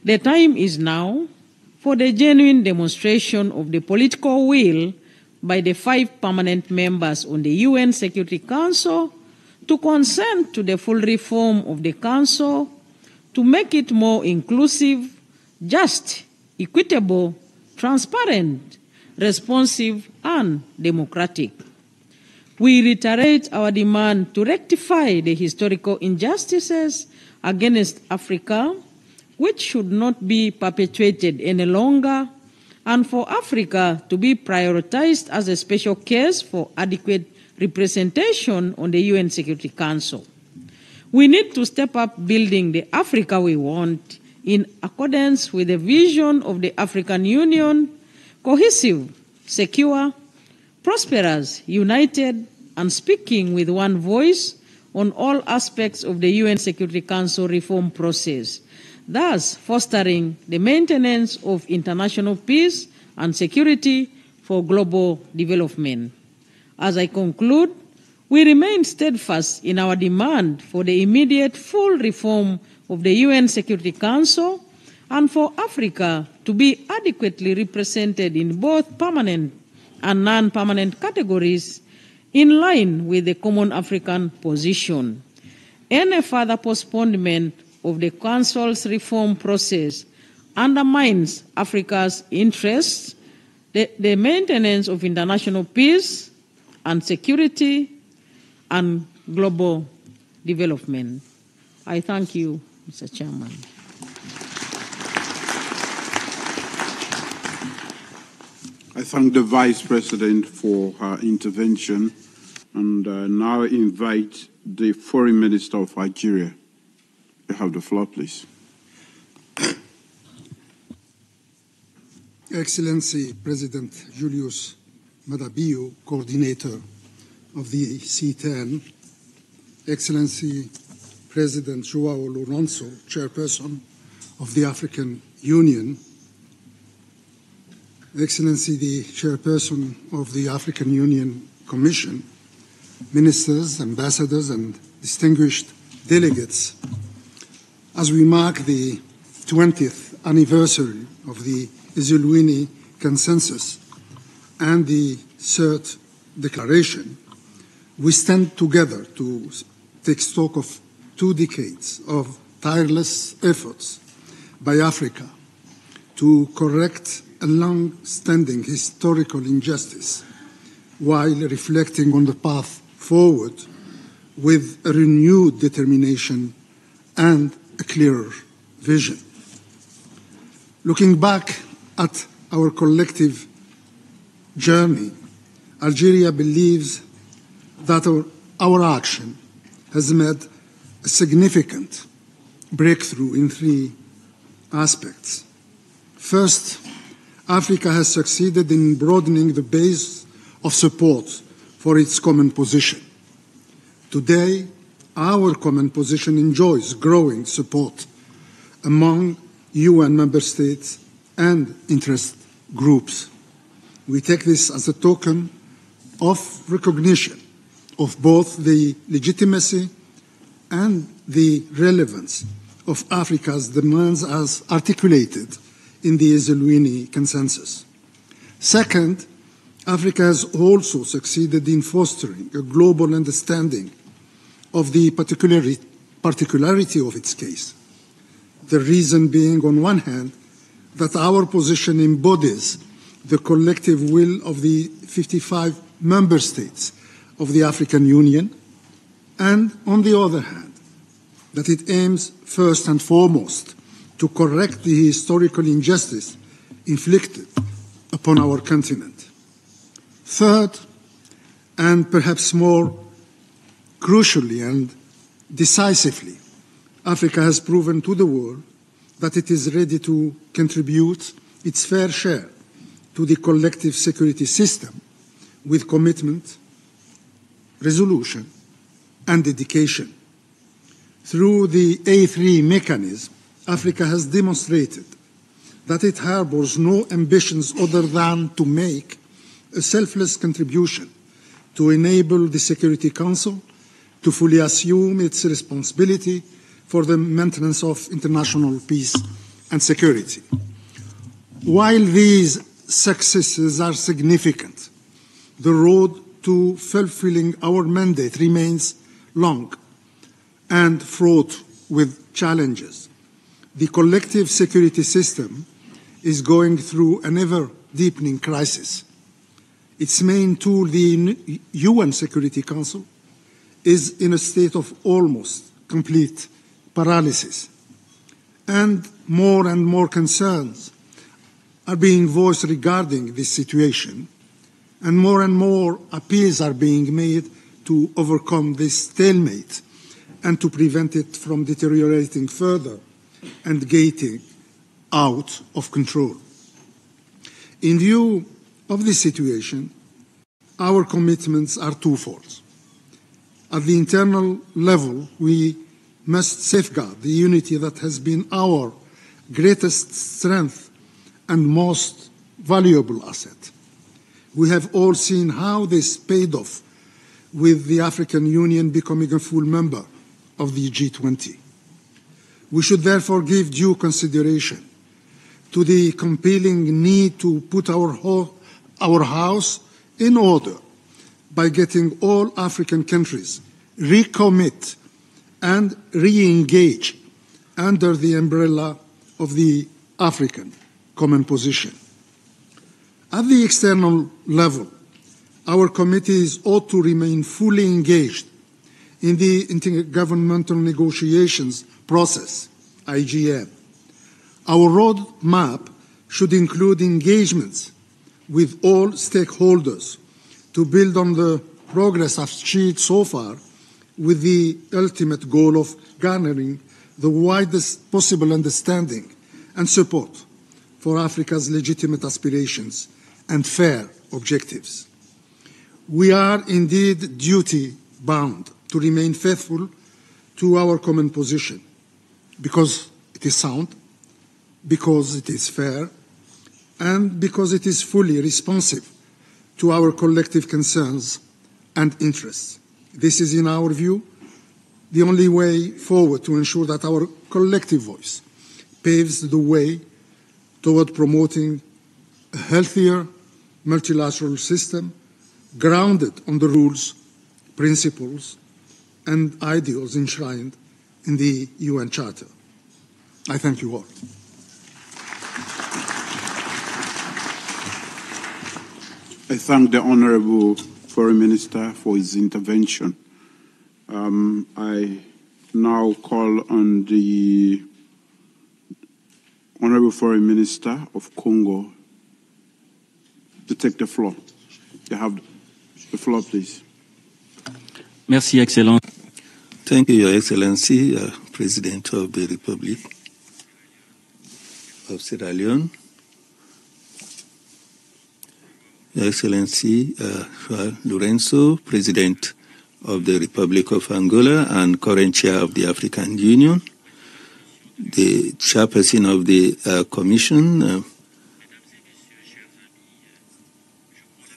S13: The time is now for the genuine demonstration of the political will by the 5 permanent members on the UN Security Council to consent to the full reform of the Council to make it more inclusive, just, equitable, transparent, responsive, and democratic. We reiterate our demand to rectify the historical injustices against Africa, which should not be perpetuated any longer, and for Africa to be prioritized as a special case for adequate representation on the UN Security Council. We need to step up building the Africa we want in accordance with the vision of the African Union, cohesive, secure, prosperous, united, and speaking with one voice on all aspects of the UN Security Council reform process, thus fostering the maintenance of international peace and security for global development. As I conclude, we remain steadfast in our demand for the immediate full reform of the UN Security Council and for Africa to be adequately represented in both permanent and non-permanent categories in line with the common African position. Any further postponement of the Council's reform process undermines Africa's interests, the maintenance of international peace and security, and global development. I thank you, Mr. Chairman.
S1: I thank the Vice President for her intervention and now invite the Foreign Minister of Algeria. You have the floor, please.
S14: Excellency President Julius Maada Bio, Coordinator of the C-10, Excellency President João Lourenço, Chairperson of the African Union, Excellency the Chairperson of the African Union Commission, Ministers, Ambassadors, and distinguished delegates, as we mark the 20th anniversary of the Eswatini Consensus and the third declaration, we stand together to take stock of 2 decades of tireless efforts by Africa to correct a long-standing historical injustice while reflecting on the path forward with a renewed determination and a clearer vision. Looking back at our collective journey, Algeria believes that our action has made a significant breakthrough in 3 aspects. First, Africa has succeeded in broadening the base of support for its common position. Today, our common position enjoys growing support among UN member states and interest groups. We take this as a token of recognition of both the legitimacy and the relevance of Africa's demands as articulated in the Esselunini Consensus. Second, Africa has also succeeded in fostering a global understanding of the particularity of its case. The reason being, on one hand, that our position embodies the collective will of the 55 member states of the African Union, and on the other hand, that it aims first and foremost to correct the historical injustice inflicted upon our continent. Third, and perhaps more crucially and decisively, Africa has proven to the world that it is ready to contribute its fair share to the collective security system with commitment, resolution, and dedication. Through the A3 mechanism, Africa has demonstrated that it harbors no ambitions other than to make a selfless contribution to enable the Security Council to fully assume its responsibility for the maintenance of international peace and security. While these successes are significant, the road to fulfilling our mandate remains long and fraught with challenges. The collective security system is going through an ever-deepening crisis. Its main tool, the UN Security Council, is in a state of almost complete paralysis. And more concerns are being voiced regarding this situation, and more appeals are being made to overcome this stalemate and to prevent it from deteriorating further and getting out of control. In view of this situation, our commitments are twofold. At the internal level, we must safeguard the unity that has been our greatest strength and most valuable asset. We have all seen how this paid off with the African Union becoming a full member of the G20. We should therefore give due consideration to the compelling need to put our house in order by getting all African countries recommit and re-engage under the umbrella of the African common position. At the external level, our committees ought to remain fully engaged in the intergovernmental negotiations process, IGM. Our roadmap should include engagements with all stakeholders to build on the progress achieved so far with the ultimate goal of garnering the widest possible understanding and support for Africa's legitimate aspirations and fair objectives. We are indeed duty-bound to remain faithful to our common position because it is sound, because it is fair, and because it is fully responsive to our collective concerns and interests. This is, in our view, the only way forward to ensure that our collective voice paves the way toward promoting a healthier, multilateral system grounded on the rules, principles, and ideals enshrined in the UN Charter. I thank you all.
S1: I thank the Honorable Foreign Minister for his intervention. I now call on the Honorable Foreign Minister of Congo to take the floor. You have the floor, please.
S15: Merci, Excellence.
S3: Thank you, Your Excellency, President of the Republic of Sierra Leone. Your Excellency, Lorenzo, President of the Republic of Angola and current chair of the African Union, the chairperson of the Commission,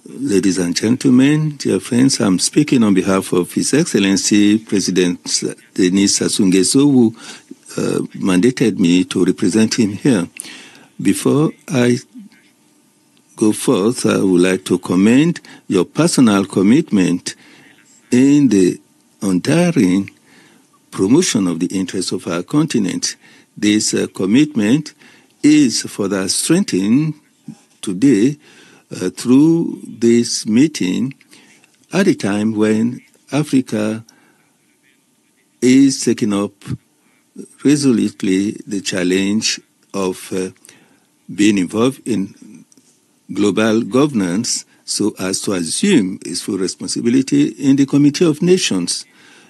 S3: ladies and gentlemen, dear friends, I'm speaking on behalf of His Excellency President Denis Sassou Nguesso, who mandated me to represent him here. Before I go forth, I would like to commend your personal commitment in the untiring promotion of the interests of our continent. This commitment is further strengthened today through this meeting at a time when Africa is taking up resolutely the challenge of being involved in global governance so as to assume its full responsibility in the Committee of Nations.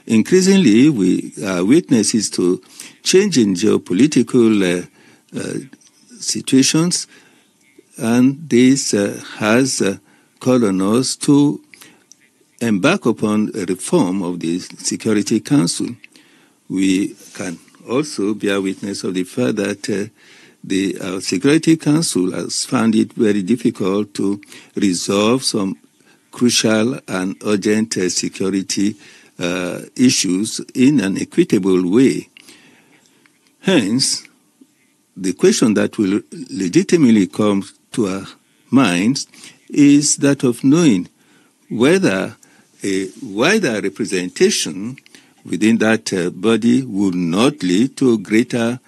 S3: Increasingly, we are witnesses to changing geopolitical situations, and this has called on us to embark upon a reform of the Security Council. We can also bear witness of the fact that the Security Council has found it very difficult to resolve some crucial and urgent security issues in an equitable way. Hence, the question that will legitimately come to our minds is that of knowing whether a wider representation within that body would not lead to greater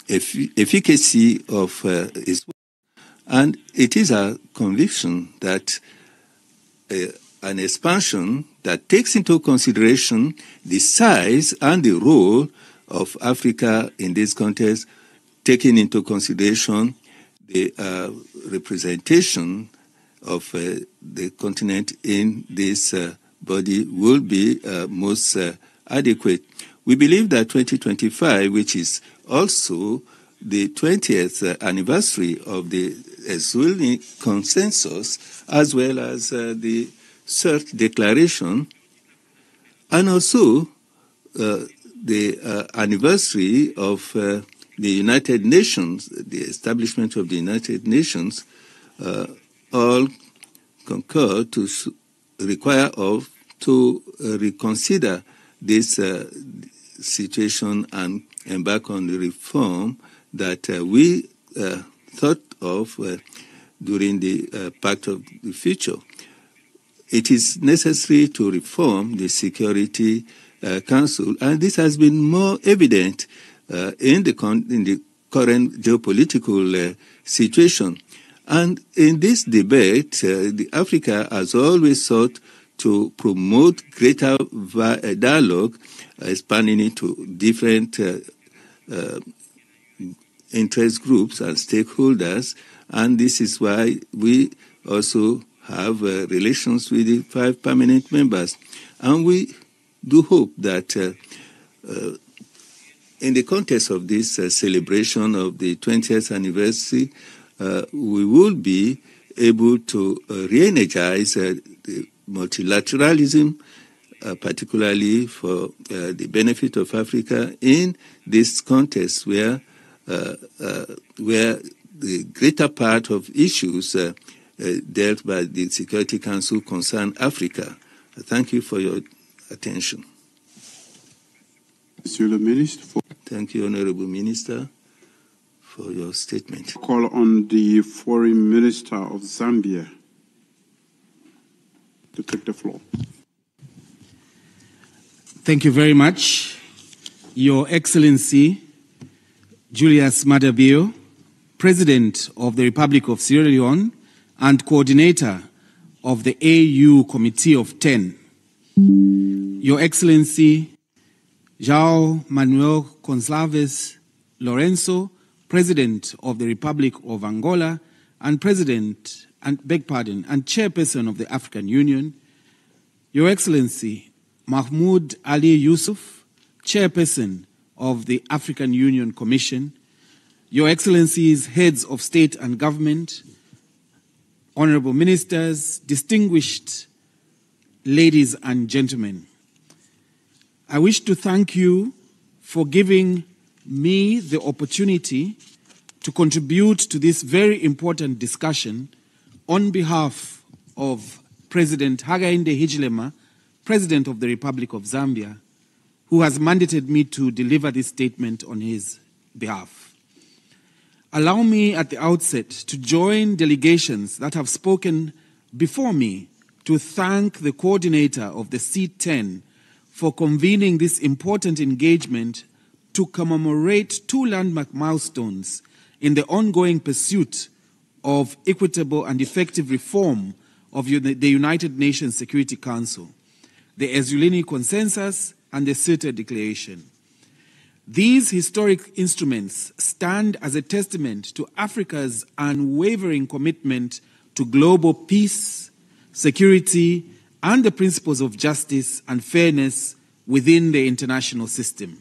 S3: efficacy of its work. And it is our conviction that an expansion that takes into consideration the size and the role of Africa in this context, taking into consideration the representation of the continent in this body will be most adequate. We believe that 2025, which is also the 20th anniversary of the Eswelin Consensus, as well as the CERT Declaration, and also the anniversary of the United Nations, the establishment of the United Nations, all concur to require us to reconsider this situation and embark on the reform that we thought of during the Pact of the Future. It is necessary to reform the Security Council, and this has been more evident in the current geopolitical situation. And in this debate, Africa has always sought to promote greater dialogue, expanding it to different interest groups and stakeholders, and this is why we also have relations with the 5 permanent members. And we do hope that in the context of this celebration of the 20th anniversary, we will be able to re-energize the multilateralism, particularly for the benefit of Africa in this context where the greater part of issues dealt by the Security Council concern Africa. Thank you for your attention.
S1: Monsieur le Ministre.
S3: Thank you, Honorable Minister, for your statement.
S1: Call on the Foreign Minister of Zambia to take the floor.
S16: Thank you very much, Your Excellency Julius Maada Bio, President of the Republic of Sierra Leone and Coordinator of the AU Committee of 10. Your Excellency João Manuel Gonçalves Lourenço, President of the Republic of Angola and Chairperson of the African Union. Your Excellency Mahmoud Ali Yusuf, Chairperson of the African Union Commission. Your Excellencies, Heads of State and Government, Honorable Ministers, distinguished ladies and gentlemen, I wish to thank you for giving me the opportunity to contribute to this very important discussion on behalf of President Hakainde Hichilema, President of the Republic of Zambia, who has mandated me to deliver this statement on his behalf. Allow me at the outset to join delegations that have spoken before me to thank the coordinator of the C-10 for convening this important engagement to commemorate two landmark milestones in the ongoing pursuit of equitable and effective reform of the United Nations Security Council, the Ezulini Consensus and the CETA Declaration. These historic instruments stand as a testament to Africa's unwavering commitment to global peace, security, and the principles of justice and fairness within the international system.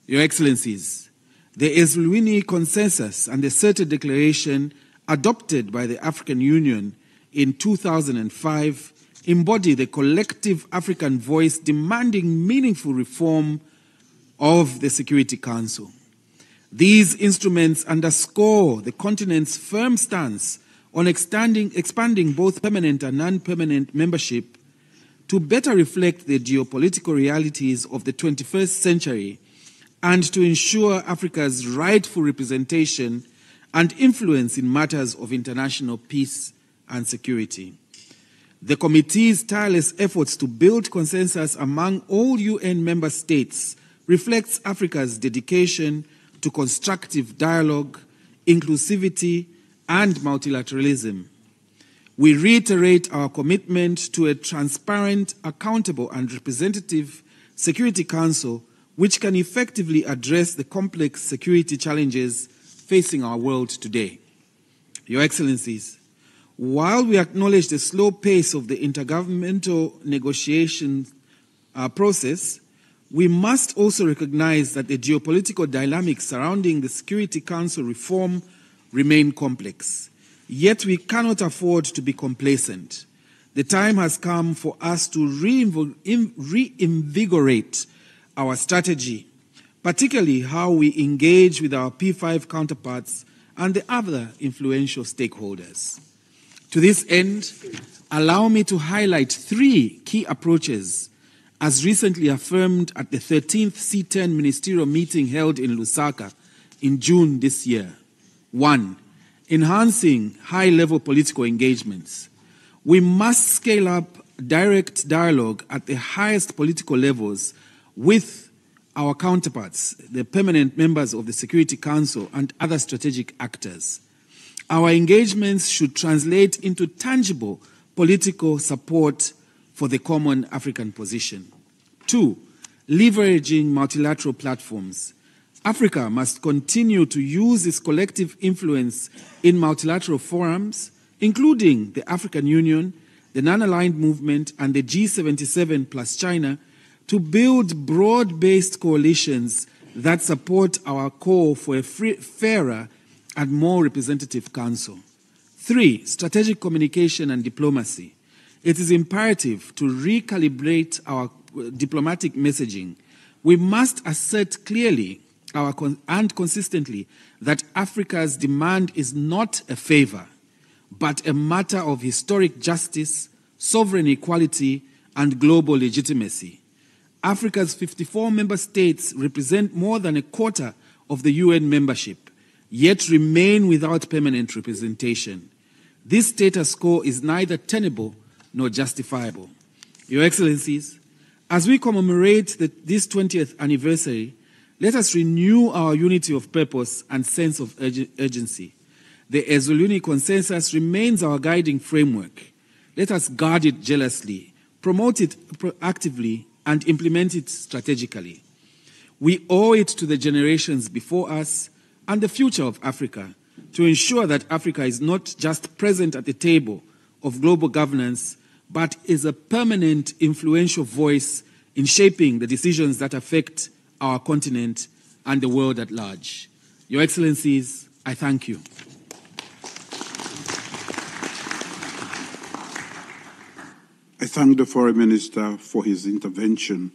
S16: Your Excellencies, the Ezulini Consensus and the CETA Declaration adopted by the African Union in 2005 embody the collective African voice demanding meaningful reform of the Security Council. These instruments underscore the continent's firm stance on expanding both permanent and non-permanent membership to better reflect the geopolitical realities of the 21st century and to ensure Africa's rightful representation and influence in matters of international peace and security. The committee's tireless efforts to build consensus among all UN member states reflects Africa's dedication to constructive dialogue, inclusivity, and multilateralism. We reiterate our commitment to a transparent, accountable, and representative Security Council which can effectively address the complex security challenges facing our world today. Your Excellencies, while we acknowledge the slow pace of the intergovernmental negotiation process, we must also recognize that the geopolitical dynamics surrounding the Security Council reform remain complex. Yet we cannot afford to be complacent. The time has come for us to reinvigorate our strategy, particularly how we engage with our P5 counterparts and the other influential stakeholders. To this end, allow me to highlight three key approaches as recently affirmed at the 13th C-10 ministerial meeting held in Lusaka in June this year. 1. Enhancing high-level political engagements. We must scale up direct dialogue at the highest political levels with our counterparts, the permanent members of the Security Council and other strategic actors. Our engagements should translate into tangible political support for the common African position. 2. Leveraging multilateral platforms. Africa must continue to use its collective influence in multilateral forums, including the African Union, the Non-Aligned Movement, and the G77 plus China, to build broad-based coalitions that support our call for a fairer and more representative council. 3. Strategic communication and diplomacy. It is imperative to recalibrate our diplomatic messaging. We must assert clearly and consistently that Africa's demand is not a favor, but a matter of historic justice, sovereign equality, and global legitimacy. Africa's 54 member states represent more than a quarter of the UN membership. yet remain without permanent representation. This status quo is neither tenable nor justifiable. Your Excellencies, as we commemorate this 20th anniversary, let us renew our unity of purpose and sense of urgency. The Ezuluni Consensus remains our guiding framework. Let us guard it jealously, promote it proactively, and implement it strategically. We owe it to the generations before us and the future of Africa to ensure that Africa is not just present at the table of global governance, but is a permanent, influential voice in shaping the decisions that affect our continent and the world at large. Your Excellencies, I thank you.
S1: I thank the Foreign Minister for his intervention.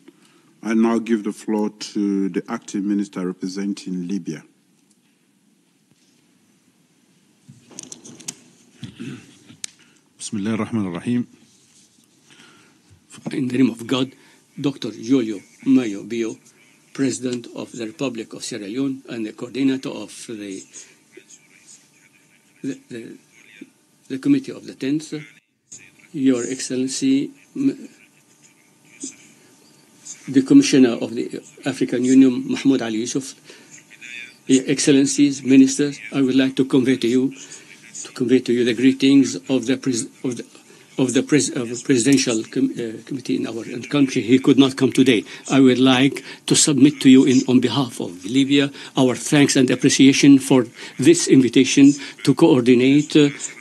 S1: I now give the floor to the Acting Minister representing Libya.
S17: Bismillah ar-Rahman ar-Rahim.
S18: In the name of God, Dr. Julio Mayo Bio, President of the Republic of Sierra Leone and the coordinator of the Committee of the 10th, Your Excellency, the Commissioner of the African Union, Mahmoud Ali Yusuf, Your Excellencies, Ministers, I would like to convey to you the greetings of the Presidential Committee in our country. He could not come today. I would like to submit to you on behalf of Libya our thanks and appreciation for this invitation to coordinate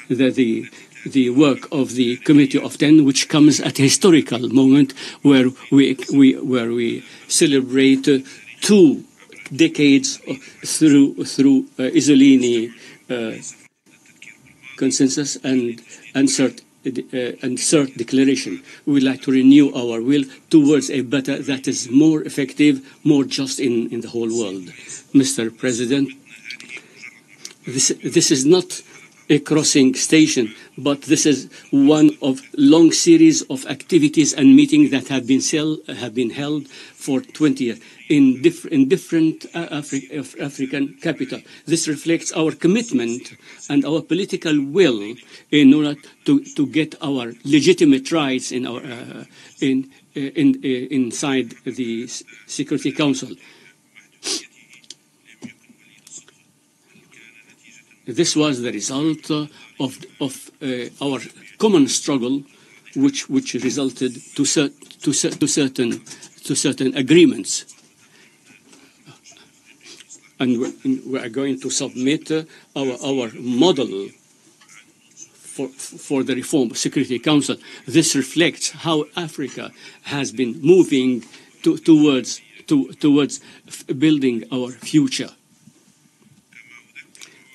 S18: the work of the Committee of 10, which comes at a historical moment where we celebrate 2 decades through Isolini consensus and CERT declaration. We would like to renew our will towards a better that is more effective, more just in the whole world. Mr. President, this is not a crossing station, but this is one of long series of activities and meetings that have been held for 20 years in different African capitals. This reflects our commitment and our political will in order to get our legitimate rights in our inside the Security Council. This was the result of our common struggle, which resulted to certain agreements, and we are going to submit our model for the reform of Security Council. This reflects how Africa has been moving towards building our future.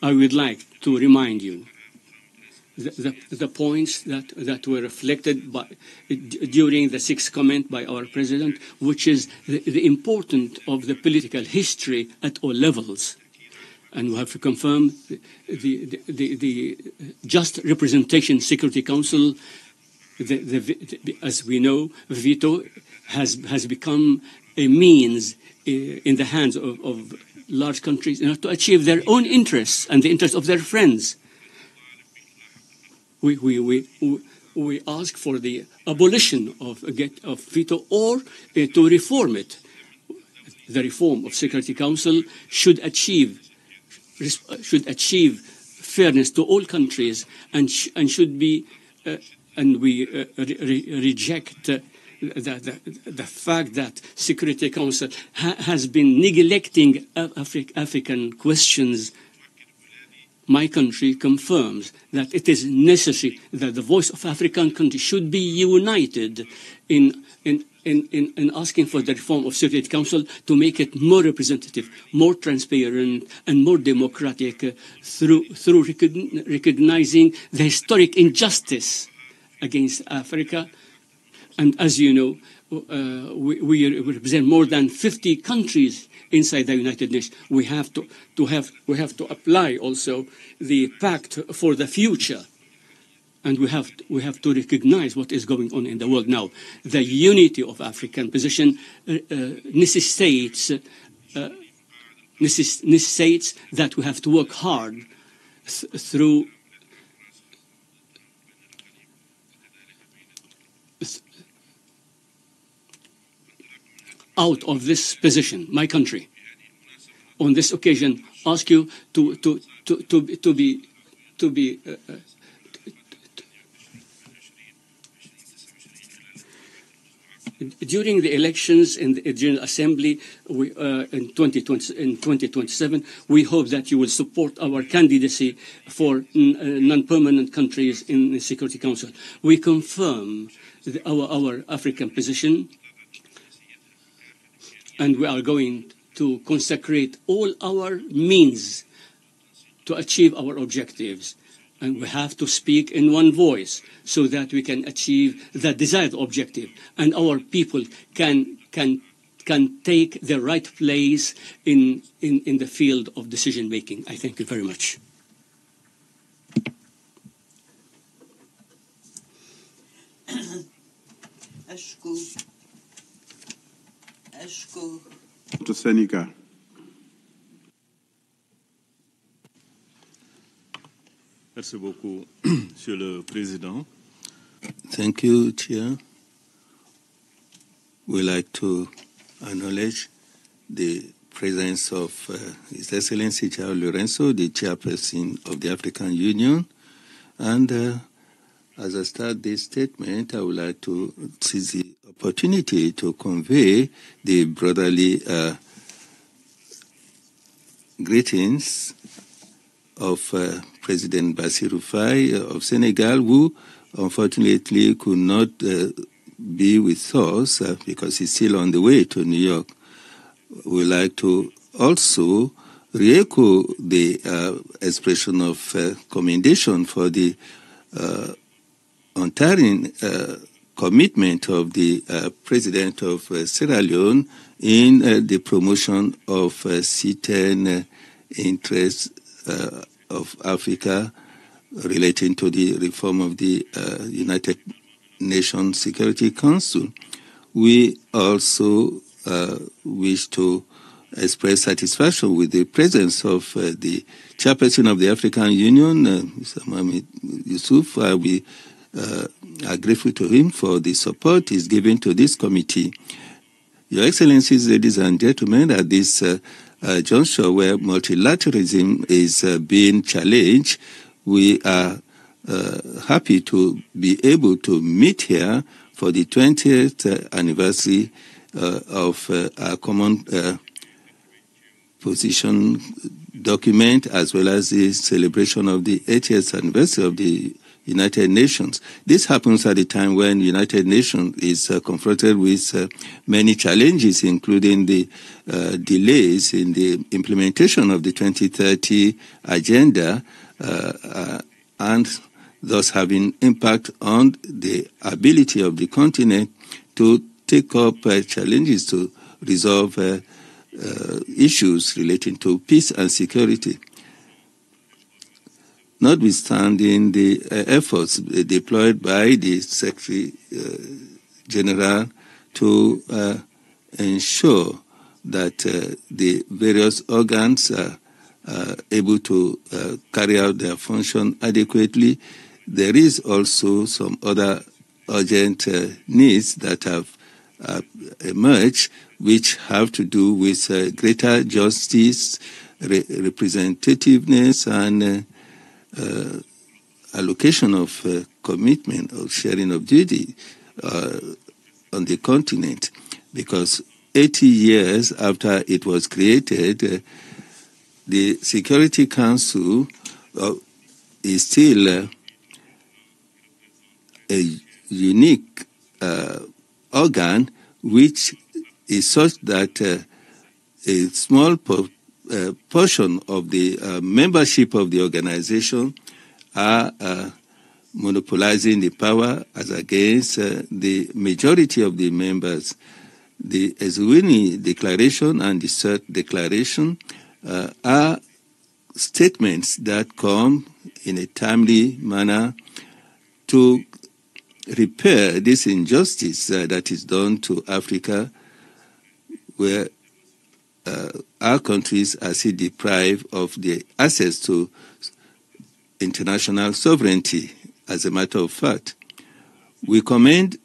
S18: I would like to remind you the points that were reflected during the 6th comment by our President, which is the importance of the political history at all levels. And we have to confirm the just representation Security Council, as we know, veto has become a means in the hands of large countries in order to achieve their own interests and the interests of their friends. We ask for the abolition of veto or to reform it. The reform of Security Council should achieve fairness to all countries and should be and we reject the fact that Security Council has been neglecting African questions. My country confirms that it is necessary that the voice of African countries should be united in asking for the reform of Security Council to make it more representative, more transparent, and more democratic through recognizing the historic injustice against Africa. And as you know, we represent more than 50 countries inside the United Nations. We have to apply also the Pact for the Future, and we have to recognize what is going on in the world now. The unity of African position necessitates necessitates that we have to work hard through out of this position. My country, on this occasion, ask you to be during the elections in the General Assembly in 2027, we hope that you will support our candidacy for non-permanent countries in the Security Council. We confirm our African position, and we are going to consecrate all our means to achieve our objectives. And we have to speak in one voice so that we can achieve the desired objective, and our people can take the right place in the field of decision making. I thank you very much.
S1: To Senegal.
S17: Merci beaucoup, Monsieur le Président.
S3: Thank you, Chair. We like to acknowledge the presence of His Excellency Charles Lorenzo, the Chairperson of the African Union. And as I start this statement, I would like to seize the opportunity to convey the brotherly greetings of President Bassirou Faye of Senegal, who unfortunately could not be with us because he's still on the way to New York. We like to also re-echo the expression of commendation for the untiring commitment of the President of Sierra Leone in the promotion of C-10 interests of Africa relating to the reform of the United Nations Security Council. We also wish to express satisfaction with the presence of the Chairperson of the African Union, Mr. Mohamed Yusuf. We are grateful to him for the support he's given to this committee. Your Excellencies, ladies and gentlemen, at this juncture where multilateralism is being challenged, we are happy to be able to meet here for the 20th anniversary of our common position document, as well as the celebration of the 80th anniversary of the United Nations. This happens at a time when the United Nations is confronted with many challenges, including the delays in the implementation of the 2030 agenda, and thus having impact on the ability of the continent to take up challenges to resolve issues relating to peace and security. Notwithstanding the efforts deployed by the Secretary General to ensure that the various organs are able to carry out their function adequately, there is also some other urgent needs that have emerged, which have to do with greater justice, representativeness, and allocation of commitment or sharing of duty on the continent. Because 80 years after it was created, the Security Council is still a unique organ, which is such that a small portion of the membership of the organization are monopolizing the power as against the majority of the members. The Eswini Declaration and the CERT Declaration are statements that come in a timely manner to repair this injustice that is done to Africa, where our countries are still deprived of the access to international sovereignty. As a matter of fact, we commend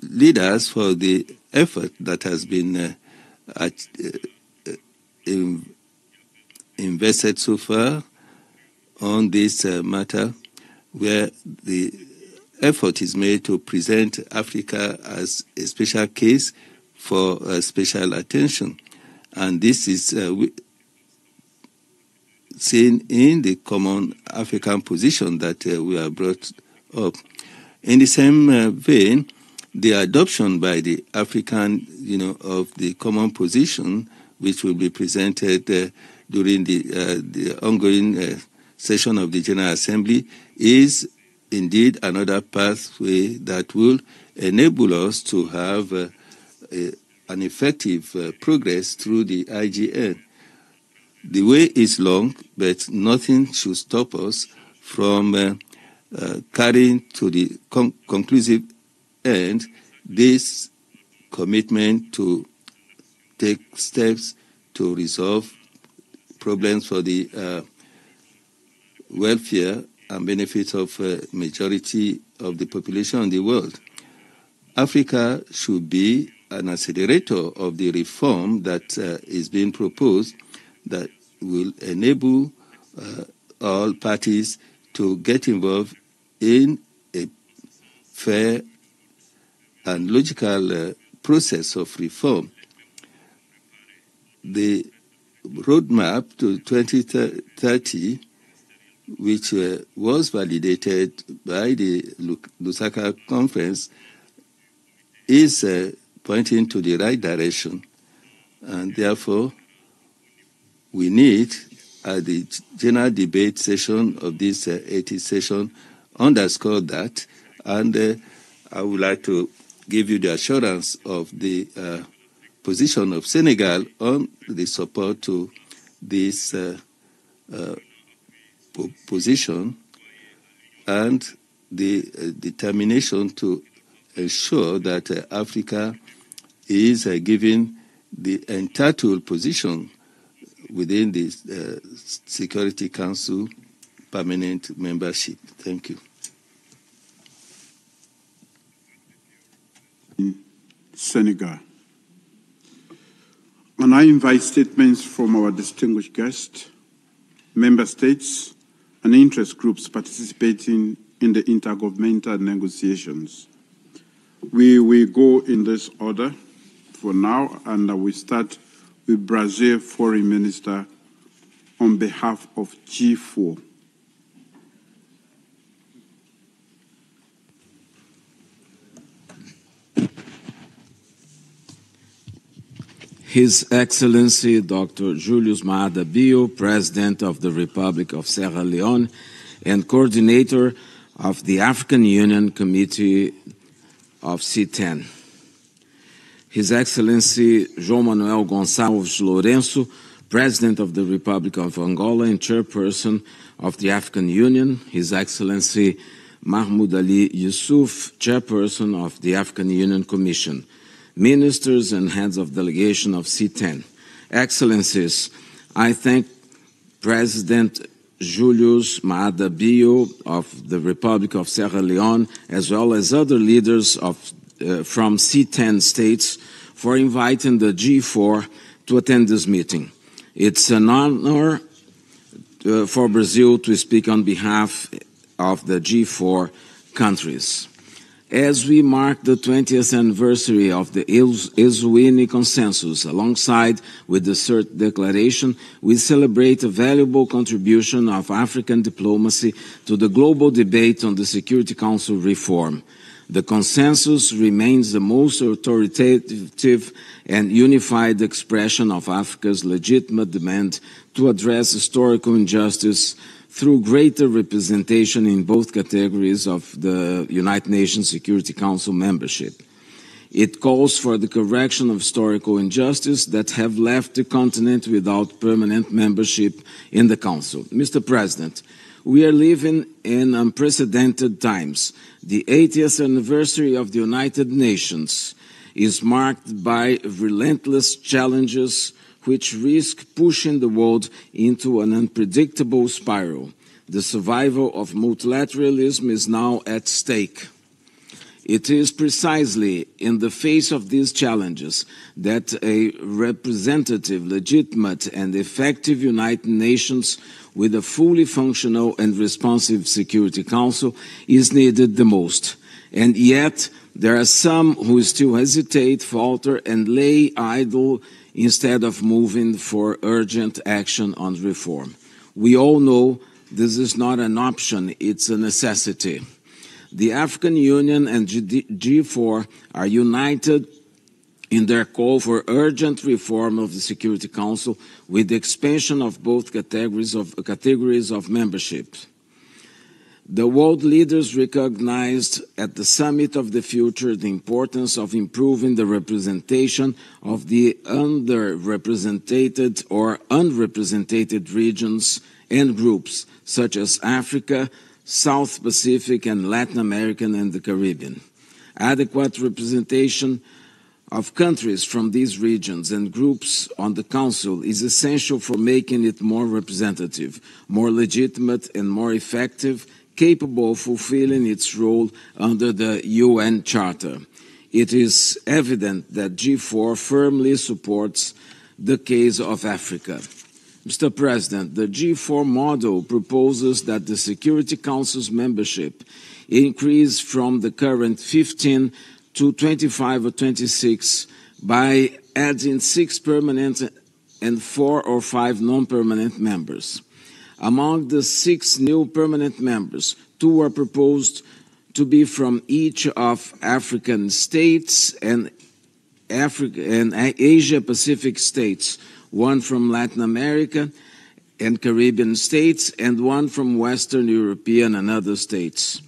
S3: leaders for the effort that has been invested so far on this matter, where the effort is made to present Africa as a special case for special attention. And this is seen in the common African position that we have brought up. In the same vein, the adoption by the African, of the common position, which will be presented during the ongoing session of the General Assembly, is indeed another pathway that will enable us to have an effective progress through the IGN. The way is long, but nothing should stop us from carrying to the conclusive end this commitment to take steps to resolve problems for the welfare and benefits of majority of the population in the world. Africa should be an accelerator of the reform that is being proposed that will enable all parties to get involved in a fair and logical process of reform. The roadmap to 2030, which was validated by the Lusaka conference, is pointing to the right direction. And therefore, we need, at the general debate session of this 80th session, underscore that. And I would like to give you the assurance of the position of Senegal on the support to this position and the determination to ensure that Africa is given the entitled position within the Security Council permanent membership. Thank you.
S1: Senegal. And I invite statements from our distinguished guests, member states, and interest groups participating in the intergovernmental negotiations. We will go in this order for now, and we start with Brazil Foreign Minister on behalf of G4.
S19: His Excellency Dr. Julius Maada Bio, President of the Republic of Sierra Leone and Coordinator of the African Union Committee of C-10. His Excellency João Manuel Gonçalves Lourenço, President of the Republic of Angola and Chairperson of the African Union. His Excellency Mahmoud Ali Yusuf, Chairperson of the African Union Commission. Ministers and heads of delegation of C-10. Excellencies, I thank President Julius Maada Bio of the Republic of Sierra Leone, as well as other leaders from C-10 states, for inviting the G4 to attend this meeting. It's an honor for Brazil to speak on behalf of the G4 countries. As we mark the 20th anniversary of the Eswini Consensus, alongside with the CERT Declaration, we celebrate a valuable contribution of African diplomacy to the global debate on the Security Council reform. The consensus remains the most authoritative and unified expression of Africa's legitimate demand to address historical injustice through greater representation in both categories of the United Nations Security Council membership. It calls for the correction of historical injustices that have left the continent without permanent membership in the Council. Mr. President, we are living in unprecedented times. The 80th anniversary of the United Nations is marked by relentless challenges which risk pushing the world into an unpredictable spiral. The survival of multilateralism is now at stake. It is precisely in the face of these challenges that a representative, legitimate, and effective United Nations with a fully functional and responsive Security Council is needed the most. And yet, there are some who still hesitate, falter, and lay idle instead of moving for urgent action on reform. We all know this is not an option, it's a necessity. The African Union and G4 are united in their call for urgent reform of the Security Council with the expansion of both categories of membership. The world leaders recognized at the Summit of the Future the importance of improving the representation of the underrepresented or unrepresented regions and groups, such as Africa, South Pacific, and Latin American and the Caribbean. Adequate representation of countries from these regions and groups on the Council is essential for making it more representative, more legitimate, and more effective, capable of fulfilling its role under the UN Charter. It is evident that G4 firmly supports the case of Africa. Mr. President, the G4 model proposes that the Security Council's membership increase from the current 15 to 25 or 26 by adding 6 permanent and 4 or 5 non-permanent members. Among the 6 new permanent members, 2 are proposed to be from each of African states and Asia-Pacific states, 1 from Latin America and Caribbean states, and 1 from Western European and other states.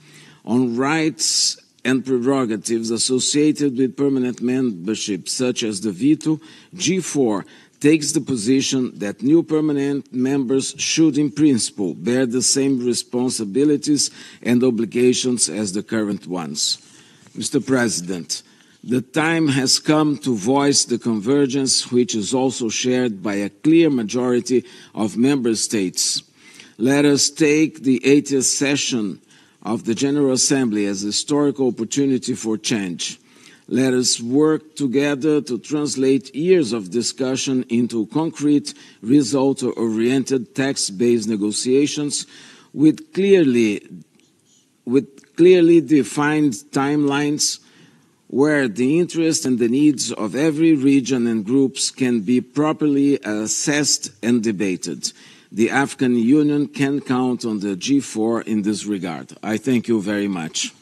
S19: On rights and prerogatives associated with permanent membership, such as the veto, G4 takes the position that new permanent members should, in principle, bear the same responsibilities and obligations as the current ones. Mr. President, the time has come to voice the convergence which is also shared by a clear majority of member states. Let us take the 80th session of the General Assembly as a historical opportunity for change. Let us work together to translate years of discussion into concrete, result-oriented, text-based negotiations with clearly defined timelines where the interests and the needs of every region and groups can be properly assessed and debated. The African Union can count on the G4 in this regard. I thank you very much.